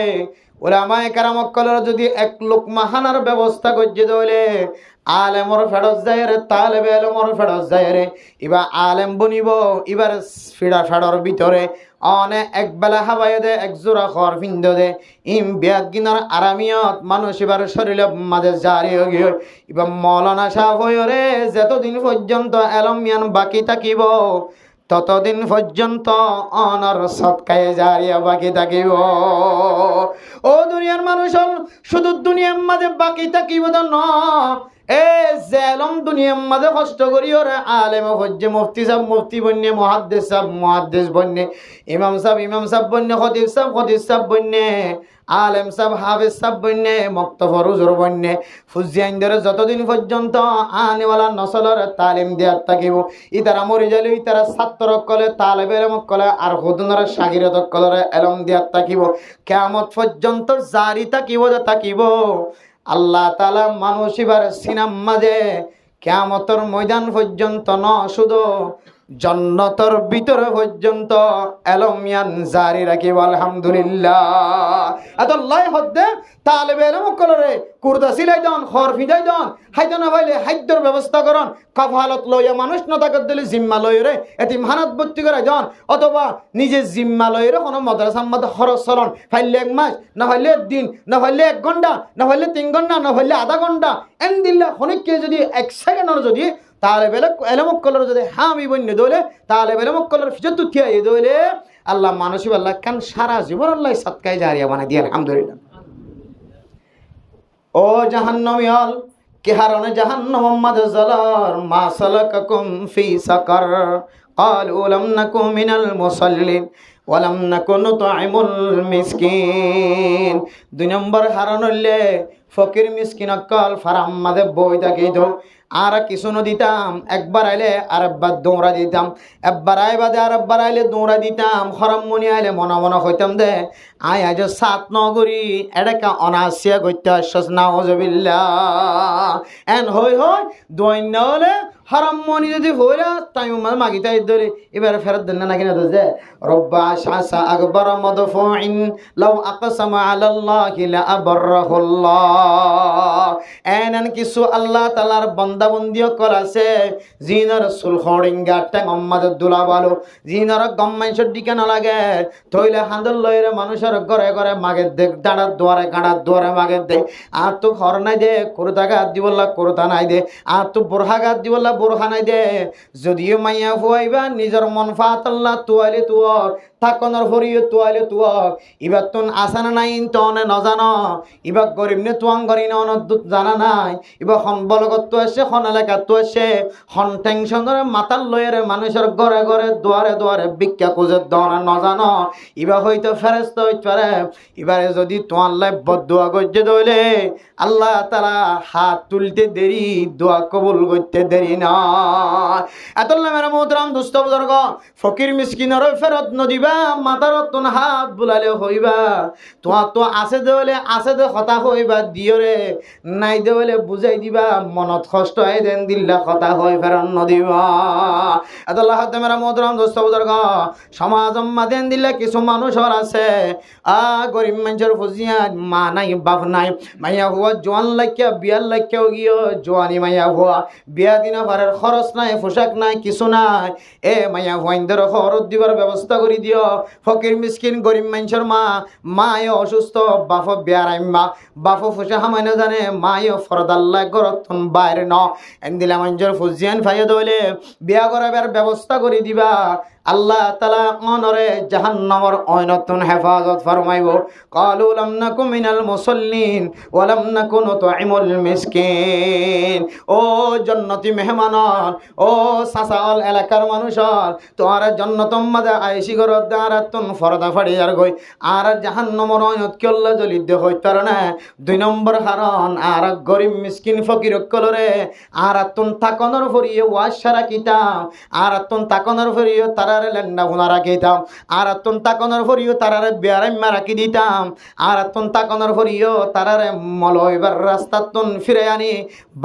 S1: উলামায়ে কেরামক কলর যদি এক লোকমা হানার ব্যবস্থা করছে দইলে আলেমর ফেরত যায় রে তালেবে এলমর ফেরত যায় রে এবার আলেম বনিব এবার ফিড়া ফেড়র ভিতরে অনে একবেলা হাবাই দে এক জোড়া খর ফিন্দ দে ইম ব্যাগ গিনার আরামিয়ত মানুষ এবার শরীরে মাঝে জারি হয়ে গিয়ে এবার মৌলানা সাহেব হয়ে রে যতদিন পর্যন্ত এলমিয়ান বাকি থাকিব ততদিন পর্যন্ত অনর সৎকায়ে জারিয়া বাকি থাকিব ও দুনিয়ার মানুষ শুধু দুনিয়ার মাঝে বাকি থাকিব না এ জেলম দুনিয়ার মাঝে কষ্ট করি ওরা আলেম হজ্জে মুফতি সাহেব মুফতি বন্যে মুহাদ্দিস বন্যে ইমাম সাহেব বন্যে খতিব সাহেব বন্যে আলেম সাহেব হাফেজ সাহেব বন্যে মক্তফর হুজুর বন্যে ফুজিয়াইন্দরে যতদিন পর্যন্ত আনেওয়ালা নসলের তালিম দেওয়ার থাকিব ইতারা মরি যাইলে ইতারা ছাত্র কলে তালেব এলম কলে আর হুদুনের শাগিরত কলরে এলম দেওয়ার থাকিব কিয়ামত পর্যন্ত জারি থাকিব আল্লাহ তাআলা মানুষ এবার সিনাম মাঝে কিয়ামতের ময়দান পর্যন্ত ন শুধু জান্নাতের ভিতরে পর্যন্ত এলমিয়ান জারি রাখিব আলহামদুলিল্লাহ আল্লাহ হদ্দে তালেবে এলম কলরে কুরদা সিলাই দন খর ফিদাই দন হাইতো না ভাইলে হাইদ্যর ব্যবস্থা করন কাফালত লইয়া মানুষ না তাকত দিলে জিম্মা লইরে এটি মানাত ভর্তি করাই দন অথবা নিজে জিম্মা লইরে কোনো মাদ্রাসার মধ্যে খরচ চলন ফাইলে 1 মাস না ফাইলে 1 দিন না ফাইলে 1 ঘন্টা না ফাইলে 3 ঘন্টা না ফাইলে আধা ঘন্টা এন দিল্লা খনিককে যদি 1 সেকেন্ডর যদি তাহলে বেলে এলমক কলর যদি হামি বন্য দইলে তাহলে এলমক কলর ফিজত থিয়াই দইলে আল্লাহ মানুষই আল্লাহ কান সারা জীবন আল্লাহ সৎকায় জারিয়া বানাই দিয়ে আলহামদুলিল্লাহ ও জাহান্নামী হল কে হারনে জাহান্নাম মাঝে জ্বলার মা সালাকাকুম ফি সাকার قالوا لم نكن من المصلين ولم نكن نطعم المسكين 2 নম্বর হারান হইলে ফকির মিসকিন অকল ফারাম মাঝে বই থাকি তো আর কিছু ন দিতাম একবার আইলে আরেকবার দৌড়া দিতাম একবার আই বাদে আরেকবার আইলে দৌড়া দিতাম হরম মনি আইলে মনে মনে হইতাম দে আই আজ 7 নগরী এটাকা অনাসিয়া করতে আশ্বাস নাউজুবিল্লাহ এন হই দৈন্য হলে হরম মনি যদি হইলা তাই মাগিতে ধরে এবার ফেরত দেন না কিনা তো যে রব্বা শাসা আকবর মদফুইন লাউ আকসামা আলাল্লাহি লা আবরাহুল্লাহ এন এনান কিছু আল্লাহ তাআলার বান্দা বন্দিও কল আছে জিনার সুল খড়িঙ্গা ট্যাং আম্মাদ দুলা বালো জিনার গম্মাইশর দিকে না লাগে তইলে হান্দল লইরে মানুষের ঘরে ঘরে মাগে দেখ দাঁড়ার দুয়ারে মাগে দে আর তো ঘর নাই দে কুরতা গাত দিবল্লা কুরতা নাই দে আর তো বোরহা গাত দিবল্লা বোরহা নাই দে যদিও মাইয়া ফুয়াইবা নিজের মন ফাত আল্লাহ তুয়াইলে তুয়ার থাকনের ফরিয়ে তুয়াইলে তুয়ার ইবার তুন আসানা নাই তনে নজানো ইবার গরিব নে তুয়াং গরি ন জানা নাই ইবার হন বলগত আছে হন এলাকা তো আছে হন টেনশনের মাতাল লয়ের মানুষের ঘরে ঘরে দুয়ারে দুয়ারে ভিক্ষা খুঁজে দনা নজানো ইবার হয়তো ফেরেস্ত হইতে পারে এবারে যদি তোমার লাই বদুয়া করতে দইলে আল্লাহ তাআলা হাত তুলতে দেরি দোয়া কবুল করতে দেরি না এতলা মেরা মোহতরম দোস্ত বুজুর্গ ফকির মিসকিনের ফেরত নদিবা মাতার তুন হাত বুলালে হইবা তোমার তো আছে দেলে আছে দে কথা হইবা দিয়রে নাই দেলে বুঝাই দিবা মনত কষ্ট হয় দেন দিল্লা কথা হই ফেরত নদিবা এতলা হাতে মেরা মোহতরম দোস্ত বুজুর্গ সমাজ দেন দিলে কিছু মানুষর আছে গরিব মানুষের ফুজিয়া মা নাই বাপ নাই মাইয়া হুয়া জোয়ান লাইকা বিয়ার লাইকাও গিয়ে জোয়ানি মাইয়া হুয়া বিয়া দিনা ভারের খরচ নাই পোশাক নাই কিছু নাই এ মাইয়া হুয়াইন্দের খরচ দিবার ব্যবস্থা করে দিও ফকির মিসকিন গরিব মানুষের মায় অসুস্থ বাপ বিয়ারাই মা বাপ ফুসা হামাই না জানে মায় ফরদাল্লাহ গরতন বাইরে ন এন্দিলা মানুষের ফুজিয়ান ফাইয়া দইলে বিয়া করাবার ব্যবস্থা করে দিবা আল্লাহ তাআলা অনরে জাহান্নামের অয়নতন হেফাজত ফরমাইব ক্বালু লাম নাকু মিনাল মুসাল্লিন ওয়া লাম নাকু নুতঈমুল মিসকিন ও জান্নাতি মেহমানন ও সাসাল এলাকার মানুষন তোরা জান্নাতম মাদে আইসি গর দারাতুন ফরদা ফাড়িয়ার গই আর জাহান্নামের অয়নত কল্লা জলিদ হইতার না দুই নম্বর কারণ আর গরিব মিসকিন ফকির কলরে আর তুন তাকনর ফরিয়ে ওয়াশারা কিতাম আর তুন তাকনর ফরিয়ে তারারে লেন্না গুনা রাখিতাম আর তুন তাকনর ফরিয়ে তারারে বিয়ারাইম্মা রাখি দিতাম আর তুন তাকনর ফরিয়ে তারারে মলইবার রাস্তা তুন ফিরে আনি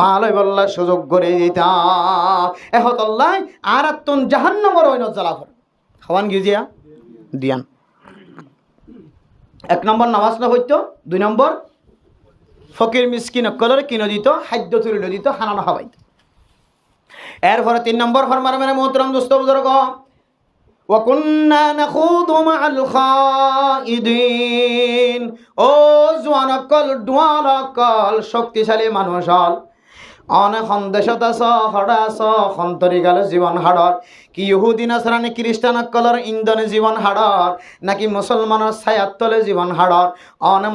S1: ভালোই বললা সুযোগ করে দিতাম এহতল্লাহ আর তুন জাহান্নামের অয়নত জ্বালাফর খাওয়ান গিজিয়া দিয়ান এক নম্বর নামাজ না হইতো দুই নম্বর ফকির মিসকিন কলরে কিনে দিত খাদ্য তুলে দিত হানানো খাওয়াইত এরপরে তিন নম্বর ফরমান মানে মোহতরম দোস্ত বুজুর্গ ওয়া কুন্না নাখুদু মাআল খাইদিন ও জওয়ান কল শক্তিশালী মানুষ হল অনেক সন্দেশত আছ হড়া আছ সন্তরি গেল জীবন হাড়র কি ইহুদি নাসরানি খ্রিস্টান কলর ইন্ধনে জীবন হাড়র নাকি মুসলমানের ছায়াত তলে জীবন হাড়র অনেক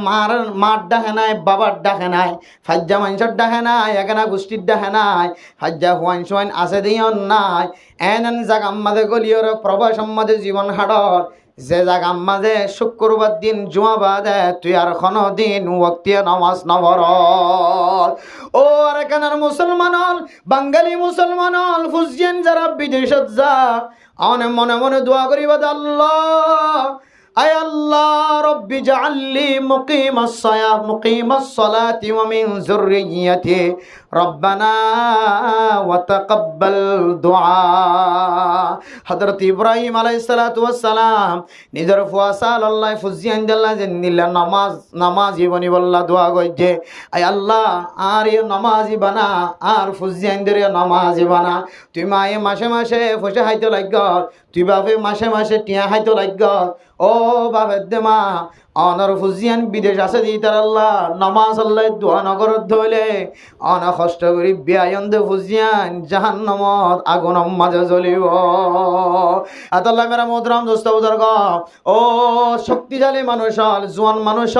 S1: মার ডাকে নাই বাবার ডাকে নাই ফাজ্জা মানুষের ডাকে নাই এখানে গোষ্ঠীর ডাকে নাই ফাজ্জা হুয়াইন সুয়াইন আছে দিয়ন নাই এন জাগ আম্মাদে গলিয়র প্রবাস আম্মাদে জীবন হাড়র যে জায়গা মাঝে শুক্রবার দিন জুমা বাদে তুই আর কোনো দিন ওয়াক্তিয়া নামাজ নভর ও আর এখানের মুসলমান বাঙালি মুসলমান ফুজিয়ান যারা বিদেশত যা অনে মনে মনে দোয়া করিবা আল্লাহ আয় আল্লাহ রব্বি জাআললি মুকিমাস সালাতি ওয়া মিন যুররিয়্যাতি রব্বানা ওয়া তাকাব্বাল দুআ হযরত ইব্রাহিম আলাইহিস সালাতু ওয়াস সালাম নিজের ফুয়াসা আল্লাহ ফুজিয়ান দিল্লা জিন্নিল্লা নামাজি বনি বল্লা দোয়া কইছে আয় আল্লাহ আর এ নামাজি বানা আর ফুজিয়ান দের নামাজি বানা তুই মায়ে মাসে মাসে ফুসে হাইতে লাগ তুই বাপে মাসে মাসে টিয়া হাইতে লাগ ও বাপের দে মা অনর ফুজিয়ান বিদেশ আছে দি তার আল্লাহ নামাজ আল্লাহ দোয়া নগরত ধইলে অন কষ্ট করি বিয়ায়ন দে ফুজিয়ান জাহান্নামত আগুন মাঝে জ্বলিব আল্লাহ মেরা মোহতরম দোস্ত বুজুর্গ ও শক্তিশালী মানুষ জোয়ান মানুষ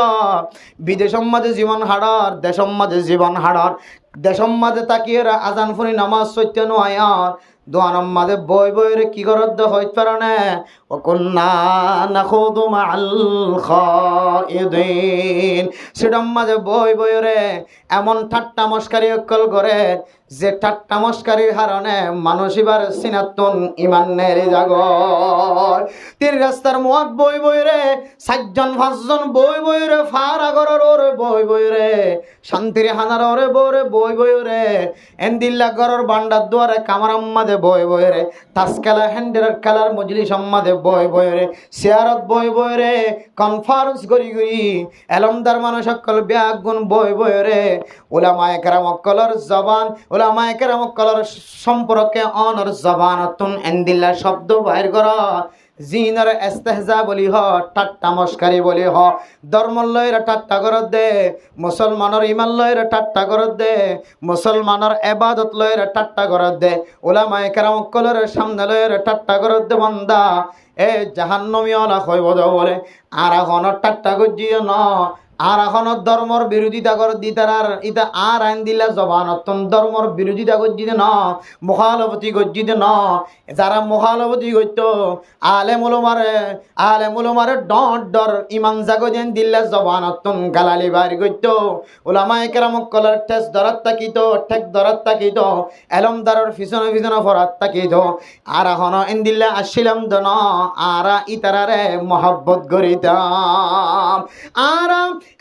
S1: বিদেশম মাঝে জীবন হাড়র দেশম মাঝে জীবন হাড়র দেশম মাঝে তাকিয়ে আজান ফুনি নামাজ সত্য নয় দোয়ানম মাঝে বই বইরে কি করত হইতে পারে না ও কুন্না নাখুদু মাআল খাইদিন সেটাম মাঝে বই বইরে এমন ঠাট্টা মস্কারি অকল করে যে ঠাট্টা মস্কারির কারণে মানুষ এবার সিনাতন ইমানের জাগর তিন রাস্তার মুখ বই বইরে চারজন পাঁচজন বই বইরে ফার আগরের ওরে বই বইরে শান্তির হানার ওরে বই বইরে এন্দিল্লা গরর বান্ডার দুয়ারে কামারাম মাঝে সম্মাদে বয় বয় রে, তাসকালা হ্যান্ডের খেলার মজলিস সম্মাদে বয় বয় রে, শেয়ারত বয় বয় রে, কনফারেন্স করি করি এলমদার মানুষ সকল ব্যাগুণ বয় বয় রে, উলামায়ে কেরাম অকলর জবান, উলামায়ে কেরাম অকলর সম্পর্কে অনর জবানতুন এন্দিল্লা শব্দ বাইর করা, জিনর ইস্তেহজা বলি হ, ঠাট্টা মস্কারি বলি হ, ধর্ম লয়ের ঠাট্টা করত দে, মুসলমানের ইমান লয়ের ঠাট্টা করত দে, মুসলমানের এবাদত লয়ের ঠাট্টা করত দে, উলামায়ে কেরাম অকলর সামনে লয়ের ঠাট্টা করত দে বান্দা, এ জাহান্নামী ওলা কইব বলে আর এখন ঠাট্টা গজ্জিও ন, আর এখন ধর্মর বিরোধিতা করে দিতার ইতা আর আইন দিলা জবানতন ধর্মর বিরোধিতা গজ্জিতে ন, মুখালবতী গজ্জিতে ন, যারা মুখালবতী গজ্য আলেমুলমারে ডর ডর ইমান জাগজেন দিল্লা জবানতন গালালি বাড়ি গজ্য, ওলামায়ে কেরাম কলার ঠেস ধরাত তাকিত, ঠেক ধরাত তাকিত, এলমদারের পিছনে পিছনে ফরাত তাকিত, আর এখন এন দিল্লা আসছিলাম দন, আর ইতারারে মহাব্বত করিতাম, আর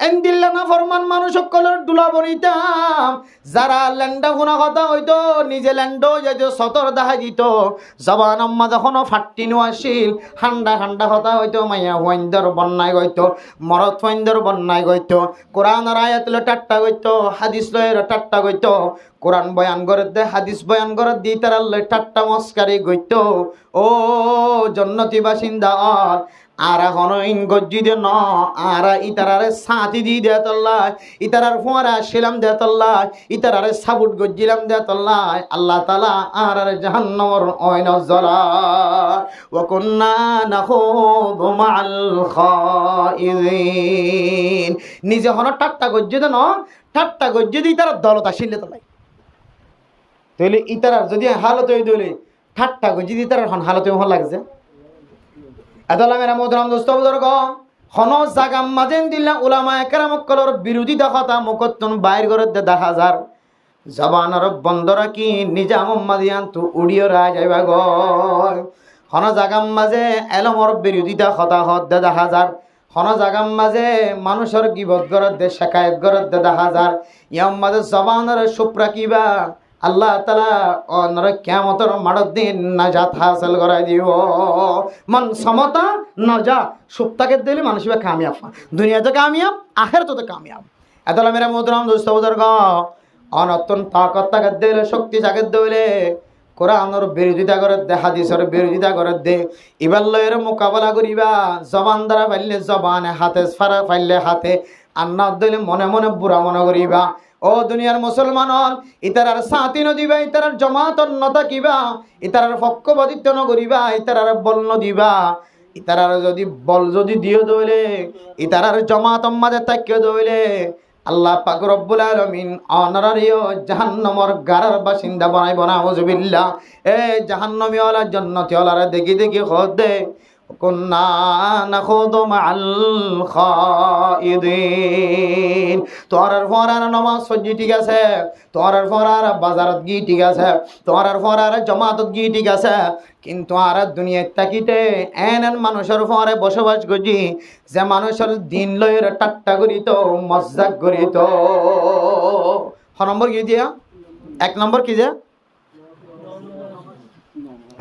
S1: এন্দিল্লা না ফরমান মানুষ সকলের দুলা বনিতাম, যারা ল্যান্ডা শোনা কথা হইতো নিজে ল্যান্ড যাইতো সতর দেখা দিত, জবান আম্মা যখন ফাট্টিনু আসিল ঠান্ডা ঠান্ডা কথা হইতো, মাইয়া ওয়াইন্দর বন্যায় গইতো, মরত ওয়াইন্দর বন্যায় গইতো, কোরআনের আয়াত লয় টাট্টা গইতো, হাদিস লয়ের টাট্টা গইতো, কোরআন বয়ান করে দে হাদিস বয়ান করে দি তারা লয় টাট্টা মস্কারি গইতো, ও জন্নতি বাসিন্দা আর এখন ইন গজ্জি দে ন, আর ইতারারে সাথি দি দে তল্লাই, ইতারার ফোয়ারা শিলাম দে তল্লাই, ইতারারে সাবুট গজ্জিলাম দে তল্লাই, আল্লাহ তাআলা আর জাহান্নামের ওইন জ্বলা, ওয়া কুন্না নাখুদু মাআল খাইদিন, নিজে হন ঠাট্টা গজ্জি দে ন, ঠাট্টা গজ্জি দি তারা দলতা শিলে তল্লাই, তাহলে ইতারার যদি হালত হই দলে ঠাট্টা গজ্জি দি তারার হালত হল লাগছে। এতলা মেরা মোহতারাম দোস্ত বুজুর্গ, হন জাগাম মাঝেন দিল্লা উলামায়ে কেরাম কলর বিরোধিতা কথা মুখতন বাইর করে দে দেখা যার, জবানর বন্ধ রাখি নিজাম মাদিয়ান তু উড়িয়ে রা যাইবা গ, হন জাগাম মাঝে এলমর বিরোধিতা কথা হদ দে দেখা যার, হন জাগাম মাঝে মানুষের গিবত গরত দে শেকায়ত গরত দে দেখা যার, ইয়াম মাঝে জবানর সুপ রাখিবা আল্লাহ তাআলা অনর কিয়ামতের মাড়ত দিন নাজাত হাসিল করাই দিব, মন সমতা নজা সুপ্তাকে দিলে মানুষ কামিয়াব, দুনিয়াতে কামিয়াব আখিরাতে কামিয়াব। এতলা মেরা মোহতারাম দোস্ত বুজুর্গ, অনতন তাকত তাকত দিলে শক্তি জাগত দিলে কোরআনের বিরোধিতা করে দে, হাদিসের বিরোধিতা করে দে, ইবার লয়ের মোকাবেলা করিবা, জবান দ্বারা পাইলে জবানে, হাতে ফারা পাইলে হাতে, আন্না দিলে মনে মনে বুড়া মনে করিবা, ও দুনিয়ার মুসলমান ইতারার সাথী নদিবা, ইতারার জমাত নতা কিবা, ইতারার পক্ষপাতিত্ব নকরিবা, ইতারার বল নদিবা, ইতারার যদি বল যদি দিও দইলে, ইতারার জমাত মাঝে তাকিয়ে দইলে, আল্লাহ পাক রব্বুল আলামিন অনারিও জাহান্নামের গারার বাসিন্দা বানাইব না, নাউজুবিল্লাহ। এ জাহান্নামী ওয়ালা জান্নাতি ওয়ালারে দেখি দেখি খোদে, কুন্না নাখুদু মাআল খাইদিন, তোরার ফরার নামাজ সজ্জি ঠিক আছে, তোরার ফরার বাজারত গি ঠিক আছে, তোরার ফরার জমাতত গি ঠিক আছে, কিন্তু আর দুনিয়ায় তাকিতে এন মানুষের ফরে বসবাস করছি, যে মানুষের দিন লয়ের টাট্টা করিত মজ্জাক করিত। নম্বর কি দিয়া, এক নম্বর কি যে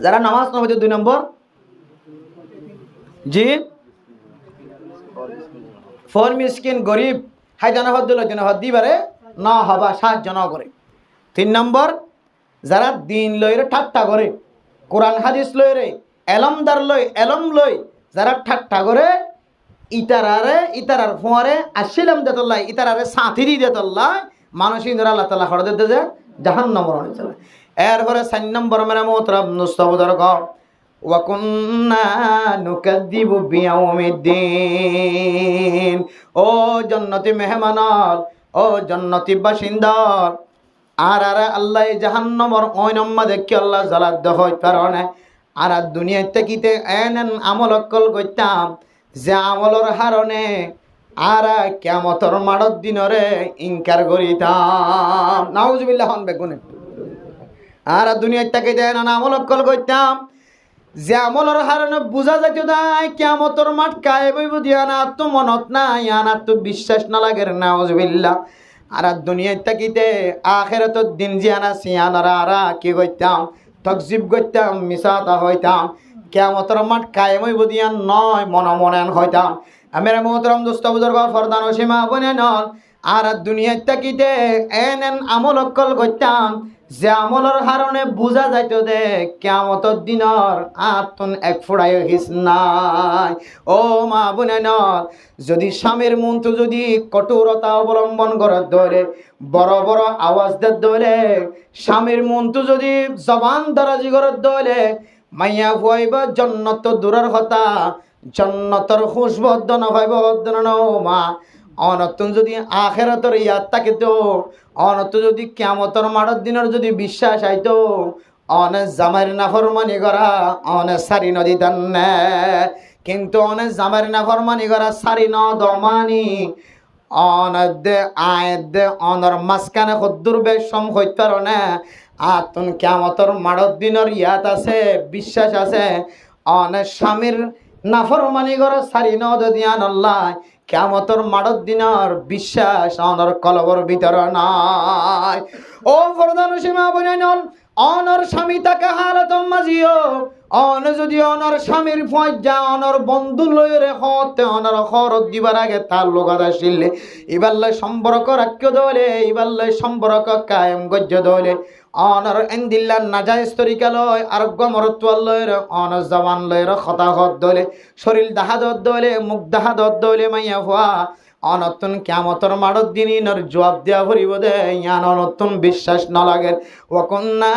S1: যারা নামাজ নবীতে, দুই নম্বর জি ফর মিসকিন গরিব হাই জানা হদ দিল হদ দিবারে না হবা সাহায্য না করে। তিন নম্বর যারা দিন লইরে ঠাট্টা করে, কোরআন হাদিস লইরে এলমদার লই এলম লই যারা ঠাট্টা করে, ইতারার ফোয়ারে আসিলাম দেতল্লাই, ইতারারে সাথী দি দেতল্লাই, মানুষই ধরে আল্লাহ তাআলা খড় দিতে যে জাহান্নামের হয়েছে। এরপরে 4 নম্বর মেরা মোহতারাম মুস্তাবদার ক, ওয়া কুন্না নুকাযযিবু বিয়াউমিদ্দিন, ও জান্নাতি মেহমানর, ও জান্নাতি বাসিন্দার, আর আল্লাহ জাহান্নামের ওই নম্মা দেখি আল্লাহ জ্বালাত দেখার কারণে আর দুনিয়াতে থাকিতে এন আমল অকল করতাম, যে আমলের হারণে আর কিয়ামতের মাড়ত দিনরে ইনকার করিতাম, নাউজুবিল্লাহ হন বেগুনে। আর দুনিয়াতে থাকিতে এন আমল অকল করতাম, যে আমলের হারণে বুঝা যাইত নাই কিয়ামতের মাঠ কায়ে বইব দিয়া না, তো মনত নাই, আনার তো বিশ্বাস না লাগে, নাউজুবিল্লাহ। আর দুনিয়াতে থাকিতে আখিরাতের দিন জিয়ানা সিয়ানারা আর কি করতাম, তকজিব করতাম মিসাতা হইতাম কিয়ামতের মাঠ কায়েম হইব দিয়ান নয় মনমনেন হইতাম। আমের মোহতরম দোস্ত বুজুর্গ ফরদান ও সীমা বনে নন আর দুনিয়ায় তাকিতে এন আমল অকল করতাম যে আমলের কারণে বুঝা যাইতো দে কিয়ামতের দিনর আতুন এক ফুড়াই হিস নাই। ও মা বনে নন যদি স্বামীর মনটো যদি কঠোরতা অবলম্বন করার দলে বড় বড় আওয়াজ দেওয়ার দলে স্বামীর মনটো যদি জবান দারাজি করার দলে মাইয়া হইব জন্নত দূরের কথা জন্নতর খুশবদ্দ নভাইব মা অনতুন যদি আখেরাতর ইয়াদ থাকে তো অনত যদি কিয়ামতের মাঠের দিনের যদি বিশ্বাস আইতো অনে জামার নাফরমানি করা অনে সারি নদী টান্নে কিন্তু অনে জামার নাফরমানি করা সারি ন দমানি অনদে আয়দে অনর মাঝখানে কদ্দুর বেশম হইতার না আতুন কিয়ামতের মাঠের দিনের ইয়াদ আছে বিশ্বাস আছে অনে স্বামীর নাফরমানি করা সারি ন দিয়ান আল্লাহ কিয়ামতের মাঠের দিনের বিশ্বাস অনর কলবর ভিতর নাই। ও ফরদান সীমা বনেন অনর স্বামী তাকে হালত মাজিও অন যদি অনর স্বামীর ফজ্জা অনর বন্ধু লয়রে হতে অনর খরচ দিবার আগে তার লোকাদ আসিলে ইবাল্লে সম্পর্ক রাখ্য দলে ইবাল্লে সম্পর্ক কায়েম গজ্য দলে অনর এন্দিল্লা নাজাইজ তরিকা লয় আরোগ্য মরত্বাল লয়ের অনর জবান লয়ের খতাহত দলে শরীর দাহাদত দলে মুখ দাহাদত দলে মাইয়া হওয়া অনতুন কিয়ামতের মাঠের দিনই নর জবাব দেওয়া ভরিব দে ইয়ান অনতুন বিশ্বাস ন লাগে ওয়াকুন্না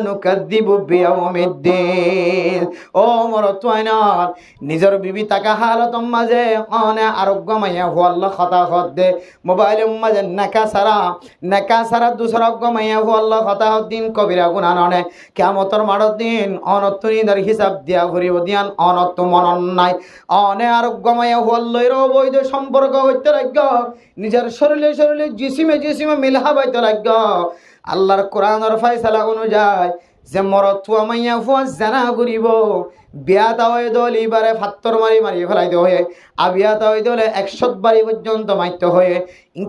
S1: নুকাদ্দিবু বিয়াউমিদ্দিন। ও মরতুয়াইন নিজের বিবি তাকা হালত মাঝে অনে আরোগ্য মাইয়া হুয়াল্লা খতাহত দে মোবাইল মাঝে নেকা সারা দুসরগ্য মাইয়া হুয়াল্লা খতাহত দিন কবিরা গুনাহ ননে কিয়ামতের মাঠের দিন অনতুন ইদার হিসাব দেওয়া ভরিব দিয়ান অনত মনন নাই অনে আরোগ্য মাইয়া হুয়াল্লার অবৈধ সম্পর্ক হইতে লাগ নিজের শরীরে জিসিমে মিলহা বাইতে লাগ আল্লাহর কোরআনের ফয়সালা অনুযায়ী যে মরতুয়া মাইয়া ফুয়া জানা করিব বিয়াতা হয়ে দল এবারে ফাত্তর মারি ফেলাইতে হয়ে আবিয়াতা হয়ে দলে 100 বাড়ি পর্যন্ত মাইতে হয়ে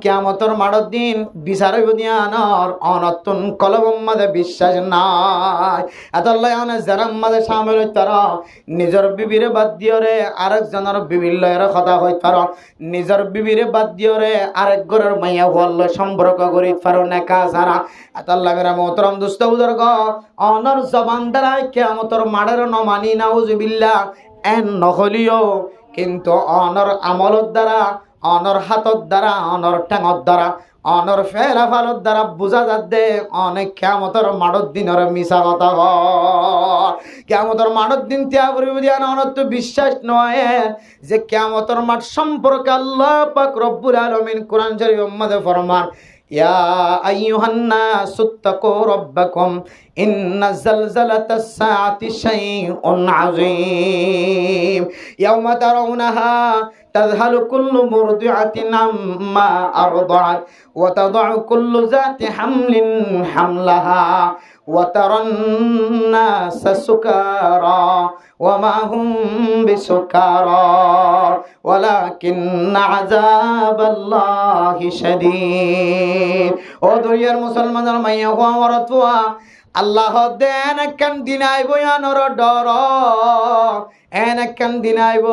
S1: কিয়ামতের মাঠের দিন বিচার হইব দিয়ানর অনতুন কলবম মাঝে বিশ্বাস নাই এতল্লাই অনে যারা মাঝে সামিল হইতে পার নিজের বিবিরে বাদ দিয়রে আরেকজনের বিবির লয়ের কথা হইতে পার নিজের বিবিরে বাদ দিয়রে আরেক ঘরের মাইয়া হল সম্পর্ক করিতে পারো নেকা সারা এতল্লাই মেরা মোহতরম দুস্থ বুজুর্গ অনর জবান দ্বারাই কিয়ামতের মাঠের নমানি নাউজুবিল্লাহ এন নহলিও কিন্তু অনর আমলত দ্বারা অনর হাতত দ্বারা অনর ঠ্যাঙত দ্বারা অনর ফেলাফালত দ্বারা বোঝা যাচ্ছে অনেক কিয়ামতের মাঠের দিনের মিছা কথা কিয়ামতের মাঠের দিন ত্যাগ করিব দিয়ান অনর তো বিশ্বাস নয় যে কিয়ামতের মাঠ সম্পর্কে আল্লাহ পাক রব্বুল আলামিন কোরআন শরীফের মধ্যে ফরমান يا أيها الناس اتقوا ربكم إن زلزلة الساعة شيء عظيم يوم ترونها تذهل كل مرضعة عما أرضعت وتضع كل ذات حمل حملها وترى الناس سكارى وما هم بسكارى ولكن عذاب الله شديد ও দুনিয়ার মুসলমানের মাইয়া হওয়া মরতুয়া আল্লাহ দেন একখান দিন আইব ইয়ানোর ডর একখান দিন আইব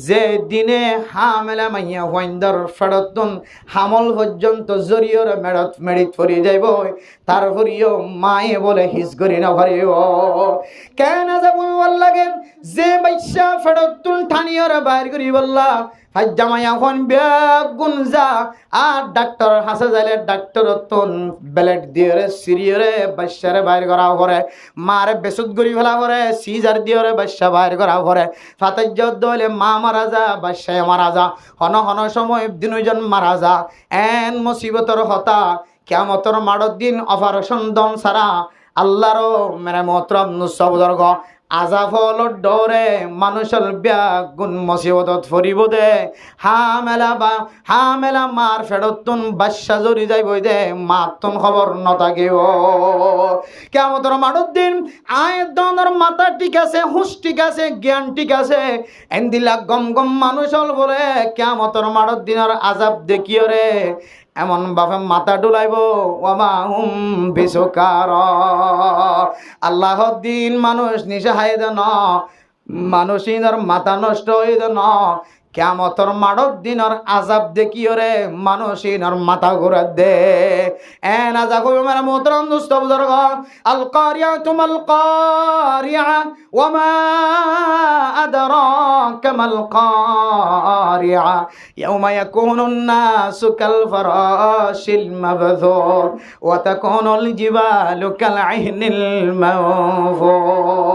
S1: যে দিনে হামেলা মাইয়া হইন্দর ফেরতন হামল পর্যন্ত জরিয়র মেড়িত ফরি যাইব তারপরিও মায়ে বলে হিস করি না ভরিব কেন যাব লাগে যে বাইশা ফেরতন ঠানিয়র বাইর করি বললা জামাই এখন বেগুন যা আর ডাক্তার হাসে যাইলে ডাক্তার তন ব্লেড দিয়ে সিরিয়রে বাচ্চারে বাইর করা করে মারে বেসুদ গড়ি ফেলা করে সিজার দিয়ে বাচ্চা বাইর করা করে ফাতাজ্য দলে মা মারা যা বাচ্চায় মারা যা হন হন সময় দিনজন মারা যা এন মুসিবতর হতা কিয়ামতের মাঠের দিন অপারেশন দম সারা আল্লাহর মেরে মোহতরম নুসবদর্গ আজাফল ডরে মানুষের ব্যাগুন মুসিবতত ফরিব দে হামেলা মার ফেরতুন বাদশা জরি যাইব দে মাতুন খবর নথাকিব কিয়ামতের মাঠের দিন আয়দনের মাথা ঠিক আছে হুঁশ ঠিক আছে জ্ঞান ঠিক আছে এন্দিলা গম মানুষল বলে কিয়ামতের মাঠের দিনের আজাব দেখিও রে এমন ভাবে মাথা ডুলাইব ওয়ামা হুম বিসুকারা। আল্লাহর দিন মানুষ নিশা হাইদ ন, মানুষিনের মাথা নষ্ট হইদ ন, কিয়ামতর মাড়ক দিনের আজাব দেখিও রে মানুষিনের মাথা ঘুরা দে। এন আজা কই মেরা মোহতরম দোস্ত বুজুর্গ, আল কারিয়া তুমাল কারিয়া ওয়ামা আদরাকা মাল কারিয়া ইয়াউমা ইয়াকুনুন নাসু কাল ফারাশিল মাবথুর ওয়া তাকুনুল জিবালু কাল আইনিল মানফুর।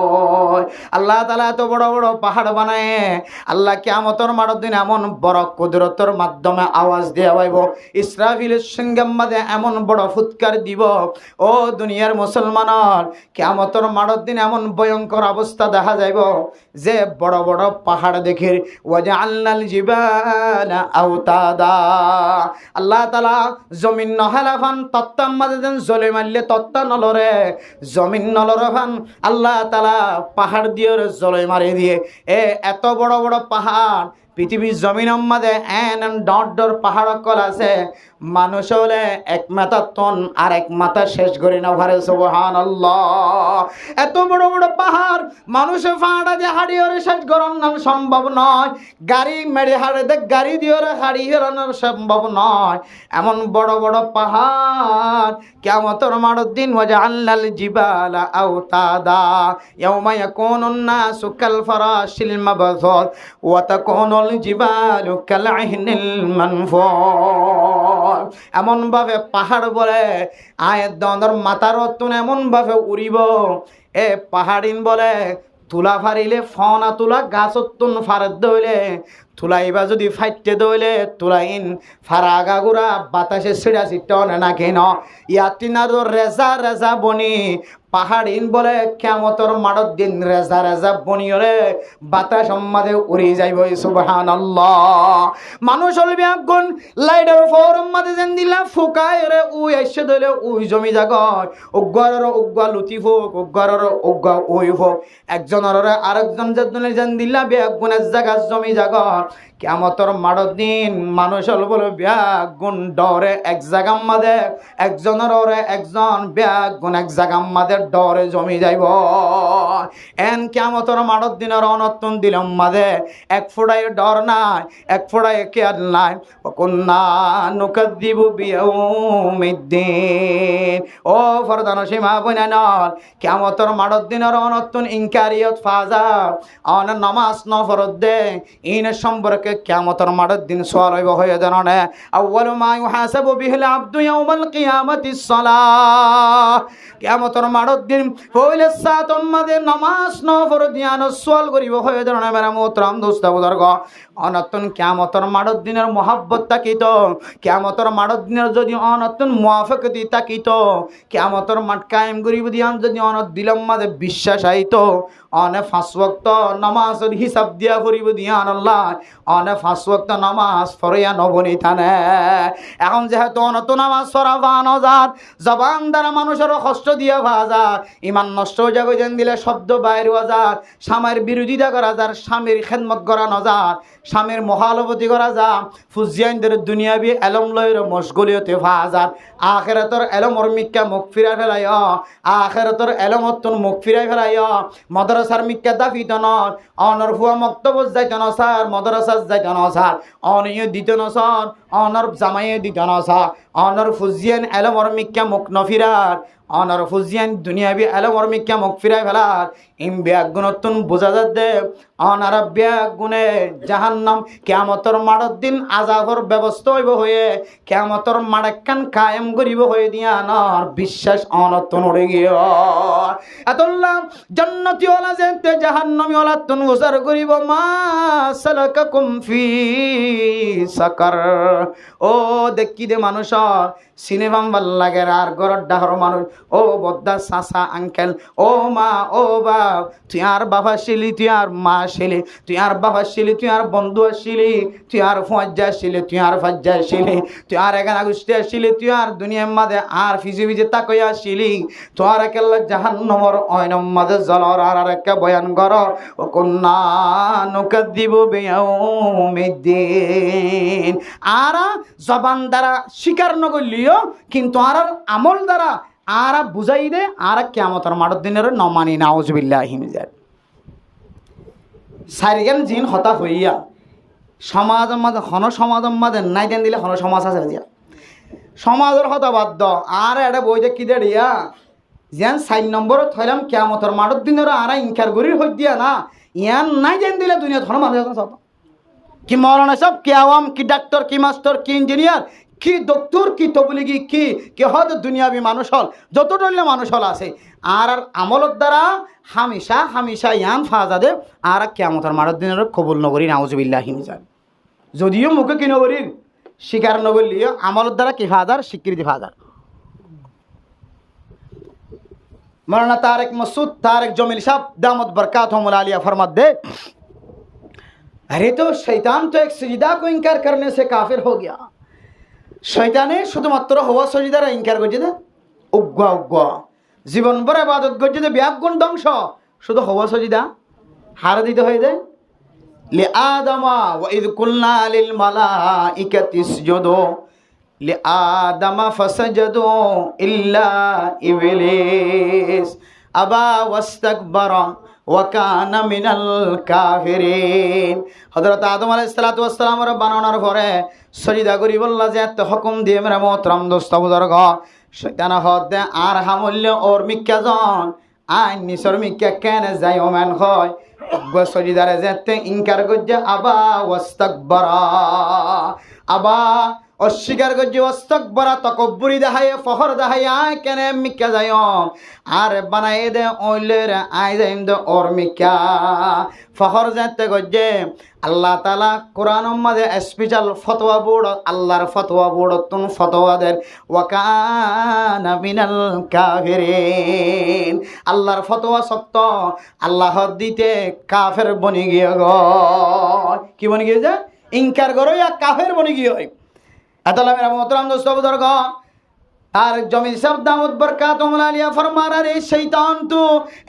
S1: আল্লাহ তাআলা এত বড় বড় পাহাড় বানায়, আল্লাহ কিয়ামতের মাঠের দিন এমন বড় কুদরতের মাধ্যমে আওয়াজ দিয়ে আইব, ইসরাফিলের সঙ্গে মাঝে এমন বড় ফুৎকার দিব। ও দুনিয়ার মুসলমানের, কিয়ামতের মাঠের দিন এমন ভয়ঙ্কর অবস্থা দেখা যাইব যে বড় বড় পাহাড় দেখে ওয়াজআলনাল জিবালা আওতাদা। আল্লাহ তাআলা জমিন নহেলাফান তত্তার মাঝে যেন জলে মারলে তত্তা নলরে, জমিন নলরে ফান আল্লাহ তাআলা পাহাড় দিয়ে জলে মারি দিয়ে। এত বড় বড় পাহাড় পৃথিবীর জমিনের মাঝে এন ডট ডর পাহাড় কল আছে, মানুষ হলে এক মাথা তন আর এক মাথা শেষ করে না পারে। সুবহানাল্লাহ। এত বড় বড় পাহাড় মানুষে ফাড়া দিয়ে হাড়িয়ে শেষ করার নাম সম্ভব নয়, গাড়ি মেরে হাড়ে দেখ গাড়ি দিয়ে হাড়িয়ে সম্ভব নয়। এমন বড় বড় পাহাড় কিয়ামতের মাঠের দিন ওয়াজআলনাল জিবালা আওতাদা ইয়াউমা ইয়াকুনুন নাসু কাল ফারাশিল মাবথুর ওয়া তাকুনুল জিবালু কাল আইনিল মানফুর। এমন ভাবে পাহাড় বলে আয়ের দন্দর মাথার অতুন এমন ভাবে উড়িব। পাহাড়িন বলে তুলা ফারিলে ফনা তুলা গাছ অতুন ফারেদ দইলে তুলাইবা যদি ফাইটে দইলে তুলাইন ফারা গাগুরা বাতাসে ছিড়া ছিটটা না কেন ইয়াতিনার রেজা রেজা বনি। পাহাড়িন বলে কিয়ামতের মাঠের দিন রেজা রেজা বনিয়রে বাতাস সম্মাদে উড়ি যাইব। সুবহানাল্লাহ। মানুষ হলবি আগুন লাইডার ফোরম মাঝে যেন দিলা ফুকায় রে উই এসে দইলে উই জমি জাগয় উগ্গরের উগ্গা লুচি ফোক উগ্গরের উগ্গা উই ফোক একজনের আরেকজন যেন দিলা বেগুনের জায়গা জমি জাগয়। কিয়ামতের মাঠের দিন মানুষ হল বলে বেগুন ডরে এক জায়গা মাঝে, একজনের ওরে একজন বেগুন এক জায়গা মাঝে ডরে জমি যাইব। এন কিয়ামতের মাঠের দিনের অনর্তন দিলাম মাঝে এক ফোড়ায় ডর নাই, এক ফোড়ায় কেয়ার নাই। কুন্না নুকাযযিবু বিয়াউমিদ্দিন। ও ফরদান সীমা বনানল কিয়ামতের মাঠের দিনের অনর্তন ইনকারিয়ত ফাজা অন নামাজ নফরত দে ইন সম্পর্কে কিয়ামতের মাঠের দিন সওয়াল হইব হয়ে জানে। আউয়ালু মা ইউহাসাবু বিহিল আবদু ইয়াউমাল কিয়ামাতিস সালাহ। কিয়ামতের মাঠের দিন হইলে সাতন মাঝে নামাজ নফরত দিয়ানো সওয়াল করিব হয়ে জানে। মেরা মোহতরম দোস্ত বুজুর্গ, অনর্তন কিয়ামতের মাঠের দিনের মহব্বত তাকিত, কিয়ামতের মাঠের দিনের যদি অনর্তন মুওয়াফাকতি তাকিত, কিয়ামতের মাঠ কায়েম করিব দিয়ান যদি অনত দিলম মাঝে বিশ্বাস আইত, অনে 5 ওয়াক্ত নামাজের হিসাব দিয়া করিব দিয়ান আল্লাহ অনে 5 ওয়াক্ত নামাজ ফরিয়া নবনি থানে। এখন যেহেতু অনত নামাজ পড়া বানো যার জবান দ্বারা মানুষের কষ্ট দিয়া ভাজার, ইমান নষ্ট হয়ে যাবে যেন দিলে শব্দ বাইর হওয়া যার, স্বামীর বিরোধিতা করা যার, স্বামীর খেদমত করা নজার, স্বামীর মহালবতি করা যা, ফুজিয়ানদের দুনিয়াবি এলম লয়ের মশগুলিয়তে ভাজার, আখিরাতের এলমর মিক্কা মুখ ফিরাই ফেলাই, আখিরাতের এলমতন মুখ ফিরাই ফেলাই, মাদ্রাসার মিক্কা দাফিত ন, অনর ফুয়া মক্তব যাইত ন স্যার, মাদ্রাসা যাইত ন স্যার, অনিয়ে দিত ন স্যার, অনর জামাইয়ে দিত ন স্যার, অনর ফুজিয়ান এলমর মিক্কা মুখ নফিরার, অনর ফুজিয়ান দুনিয়াবি এলমর মিক্কা মুখ ফিরাই ফেলার। ইম ব্যাগুণতন বোঝা যাচ্ছে অনার ব্যাগুণে জাহান্নাম কিয়ামতের মাঠের দিন আযাবের ব্যবস্থা হইব হয়ে কিয়ামতের মাঠখান কায়েম করিব হয়ে দিয়া নর বিশ্বাস অনতন উড়ে গিয়ে এতল্লাহ জান্নাতি ওয়ালা যেতে জাহান্নামী ওয়ালা তুন গোসার করিব মা সালাকাকুম ফি সাকার। ও দেখি দে মানুষ সিনেমাম ভাল লাগে আর ঘরের ডাহর মানুষ ও বদ্দা চাচা আঙ্কেল ও মা ও বাপ তুই আর বাবা ছিলি তুই আর মা ছিলি তুই আর বাবা ছিলি তুই আর বন্ধু আসছিলি তুই আর ফজ্জা আসছিলি তুই আর ফজ্জা আসছিলি তুই আর এখানে আগস্টে আসছিলি তুই আর দুনিয়ার মাঝে আর ফিজে ফিজে তাকই আসছিলি তুই আর একেলা জাহান্নামের অয়নম মাঝে জলর আর একটা বয়ান কর ও কন্যা নুকাদ্দিবু বিয়াউমিদ্দিন আর জবান দ্বারা স্বীকার নগলিও কিন্তু আর আমল দ্বারা আর বুঝাই দে আর কিয়ামতের মাঠের দিনের নমানি নাউজুবিল্লাহি মিন যালিক সারিগান জিন হতা হইয়া সমাজের মাঝে হন সমাজের মাঝে নাই দেন দিলে হন সমাজ আছে দিয়া সমাজের হতা বাধ্য আর এটা বইতে কি দিয়া যেন 4 নম্বরত থইলাম কিয়ামতের মাঠের দিনের আর ইনকার গরির হই দিয়া না ইয়ান নাই দেন দিলে দুনিয়া ধর্ম মানুষ আছে সব কি মৌলানা সাহেব কি আওয়াম কি ডাক্তার কি মাস্টার কি ইঞ্জিনিয়ার কি ডক্টর কি তবলিগি কি হয়তো দুনিয়াবি মানুষ হল যত ধরনের মানুষ হল আছে আর আমলত দ্বারা হামেশা ইয়ান ফাজা দে আর কিয়ামতের মাঠের দিনের কবুল নগরী নাউজুবিল্লাহি মিন যালিক যদিও মুখে কি নগরীর স্বীকার নগরলিও আমলত দ্বারা কি ফাজার স্বীকৃতি ফাজার मौलाना तारिक मसूद तारिक जमील साहब दामद बरकातहुमुल आलिया फरमाते दे अरे तो शैतान तो एक सजदा को इनकार करने से काफिर हो गया शैताने शुधुमात्र हवा सजदार इनकार करছে দে উগ্গা জীবন ভর ইবাদত করছে দে ব্যাগুণ ধ্বংস শুধু হওয়া সজদা হার দিতে হয় দে লি আদমা ওয়া ইয কুলনা লিল মালাইকাতি ইসজুদু لآدم فسجدوا إلا إبليس أبى واستكبر وكان من الكافرين হযরত আদম আলাইহিস সালাতু ওয়াস সালামের বানানোর পরে সজদা করি বললা যে এত হুকুম দিয়ে মেরা মোহতরম দোস্ত বুজুর্গ শয়তান হদ আর হামল্য ওর মিক্কা জন আইন নিসর মিক্কা কেন যাই ওমান হয় গো সজদারে যেতে ইনকার করছে আবা ওয়াস্তাকবারা আবা অস্বীকার করছে অস্তকবরা তকব্বুরি দেখায় ফখর দেখায় আয় কেন মিক্কা যায় আর বানাই দে ওইলের আই যাইম দে ওর মিক্কা ফখর যাতে করছে আল্লাহ তাআলা কোরআন মাঝে স্পেশাল ফতোয়া বোর্ড আল্লাহর ফতোয়া বোর্ড তুন ফতোয়া দেন ওয়াকানা মিনাল কাফিরিন আল্লাহর ফতোয়া সত্য আল্লাহ দিতে কাফের বনি গিয়ে গো কি বনি গিয়েছে ইনকার করো ইয়া কাফের বনি গিয়ে अतला मेरा मोहतरम दोस्तों बुजुर्ग আর জমিল সাহেব দামত बरकातहुमुल आलिया फरमा रहे शैतान तो